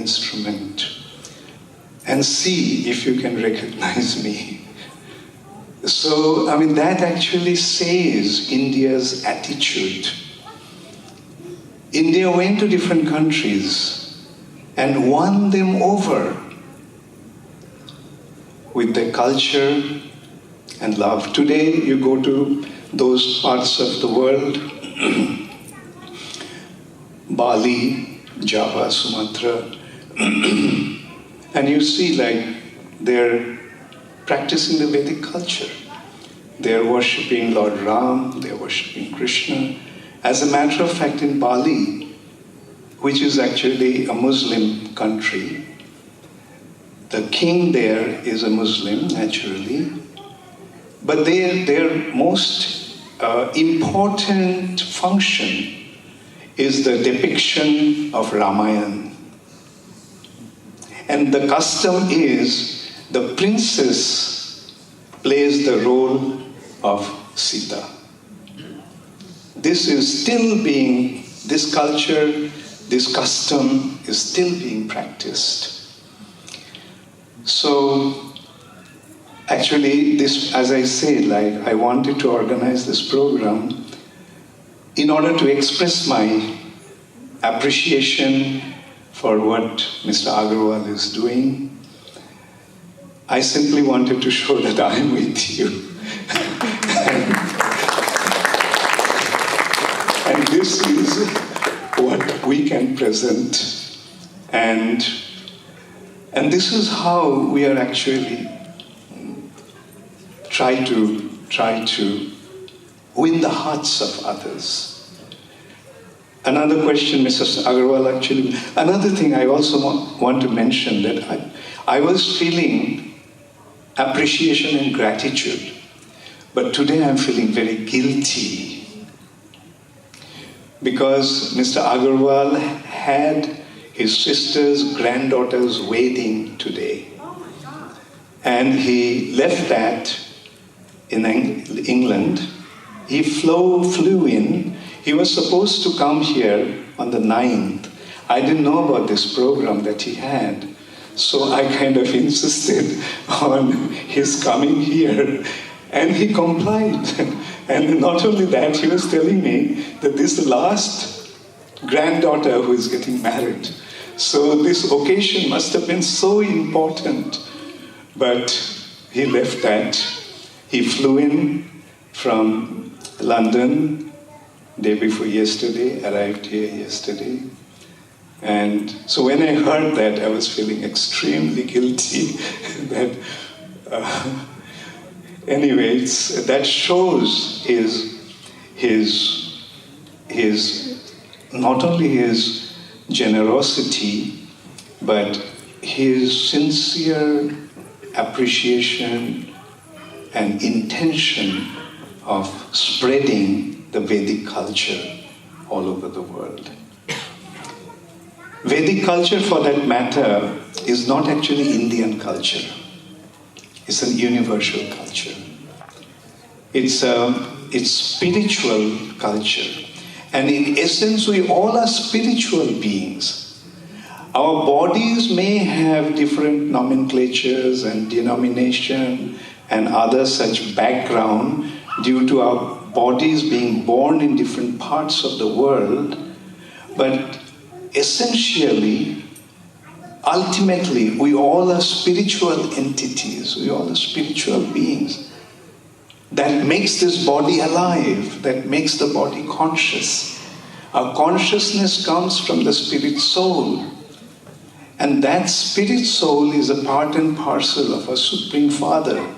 instrument, and see if you can recognize me. So, that actually says India's attitude. India went to different countries and won them over with their culture and love. Today, you go to those parts of the world, Bali, Java, Sumatra, and you see they're practicing the Vedic culture. They're worshipping Lord Ram, they're worshipping Krishna. As a matter of fact, in Bali, which is actually a Muslim country, the king there is a Muslim, naturally, but their most important function is the depiction of Ramayana. And the custom is the princess plays the role of Sita. This culture, this custom is still being practiced. So Actually, this, as I said, like I wanted to organize this program in order to express my appreciation for what Mr. Agarwal is doing. I simply wanted to show that I am with you. And this is what we can present. And this is how we are actually try to win the hearts of others. Another question, Mrs. Agarwal, actually, another thing I also want to mention, that I was feeling appreciation and gratitude, but today I'm feeling very guilty because Mr. Agarwal had his sister's granddaughter's wedding today, and he left that in England. He flew in. He was supposed to come here on the 9th. I didn't know about this program that he had, so I kind of insisted on his coming here, and he complied. And not only that, he was telling me that this is the last granddaughter who is getting married. So this occasion must have been so important, but he left that. He flew in from London day before yesterday, arrived here yesterday. And so when I heard that, I was feeling extremely guilty. That, anyways, that shows his not only his generosity, but his sincere appreciation and intention of spreading the Vedic culture all over the world. Vedic culture, for that matter, is not actually Indian culture. It's an universal culture. It's spiritual culture. And in essence, we all are spiritual beings. Our bodies may have different nomenclatures and denomination and other such background due to our bodies being born in different parts of the world, but essentially, ultimately, we all are spiritual entities. We all are spiritual beings. That makes this body alive, that makes the body conscious. Our consciousness comes from the spirit soul. And that spirit soul is a part and parcel of our Supreme Father,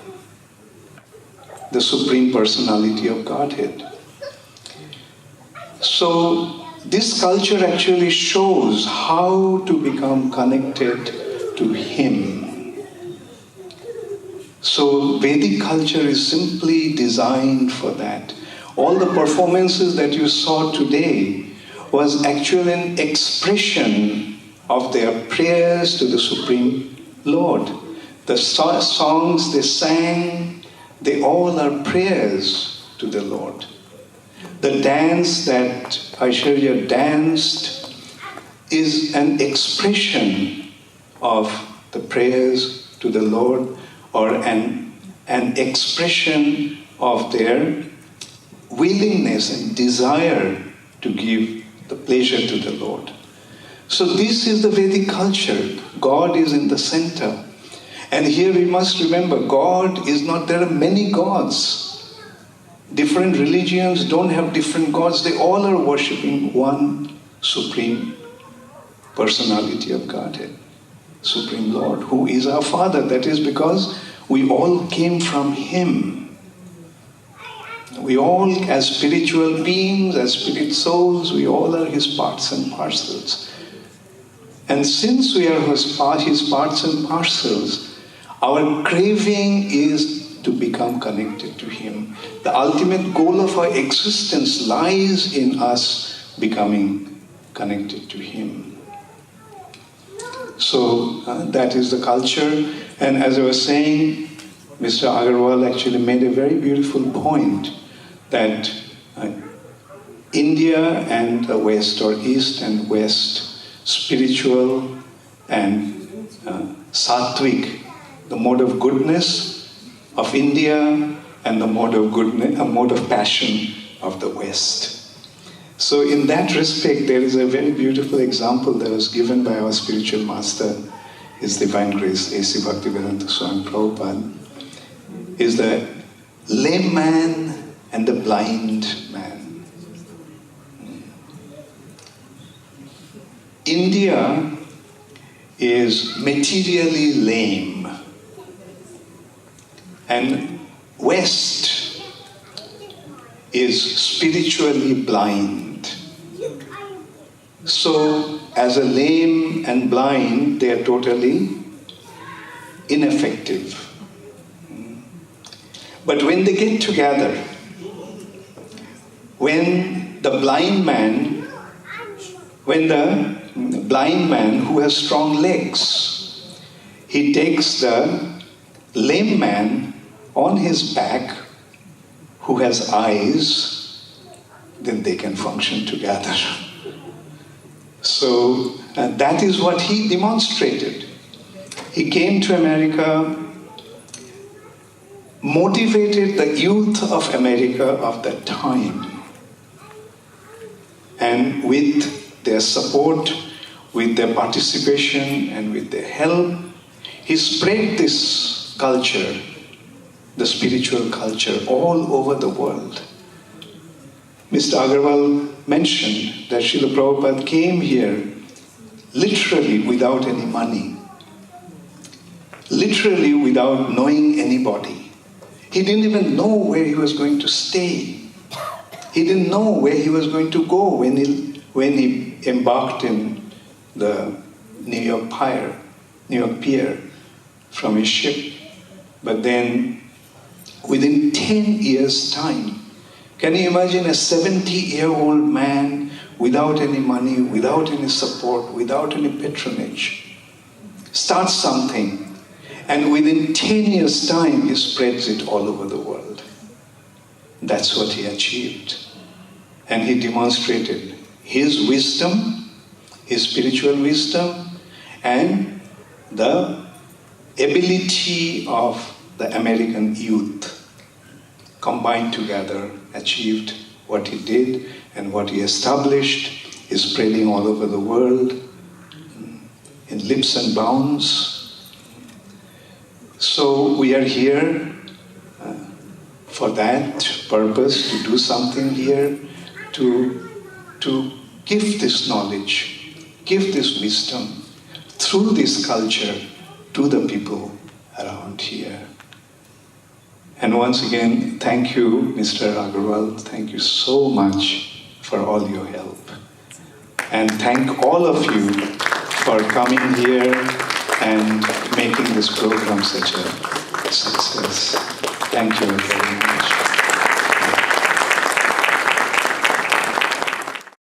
the Supreme Personality of Godhead. So this culture actually shows how to become connected to Him. So Vedic culture is simply designed for that. All the performances that you saw today was actually an expression of their prayers to the Supreme Lord. The songs they sang, they all are prayers to the Lord. The dance that Aiswarya danced is an expression of the prayers to the Lord, or an expression of their willingness and desire to give the pleasure to the Lord. So this is the Vedic culture. God is in the center. And here we must remember, God is not, there are many gods. Different religions don't have different gods. They all are worshipping one Supreme Personality of Godhead, Supreme Lord, who is our Father. That is because we all came from Him. We all, as spiritual beings, as spirit souls, we all are His parts and parcels. And since we are His parts and parcels, our craving is to become connected to Him. The ultimate goal of our existence lies in us becoming connected to Him. So that is the culture. And as I was saying, Mr. Agarwal actually made a very beautiful point that India and the West, or East and West, spiritual and sattvic, the mode of goodness, of India and the mode of goodness, a mode of passion of the West. So in that respect, there is a very beautiful example that was given by our spiritual master, His Divine Grace, A.C. Bhaktivedanta Swami Prabhupada, is the lame man and the blind man. India is materially lame, and West is spiritually blind. So, as a lame and blind, they are totally ineffective. But when they get together, when the blind man who has strong legs, he takes the lame man on his back who has eyes, then they can function together. So that is what he demonstrated. He came to America, motivated the youth of America of that time, and with their support, with their participation, and with their help, he spread this culture, the spiritual culture, all over the world. Mr. Agarwal mentioned that Srila Prabhupada came here literally without any money, literally without knowing anybody. He didn't even know where he was going to stay. He didn't know where he was going to go when he embarked in the New York pier from his ship. But then, within 10 years' time, can you imagine a 70-year-old man without any money, without any support, without any patronage, starts something, and within 10 years' time, he spreads it all over the world. That's what he achieved. And he demonstrated his wisdom, his spiritual wisdom, and the ability of the American youth combined together, achieved what he did, and what he established is spreading all over the world in leaps and bounds. So we are here for that purpose, to do something here, to give this knowledge, give this wisdom through this culture to the people around here. And once again, thank you, Mr. Agarwal. Thank you so much for all your help. And thank all of you for coming here and making this program such a success. Thank you very much.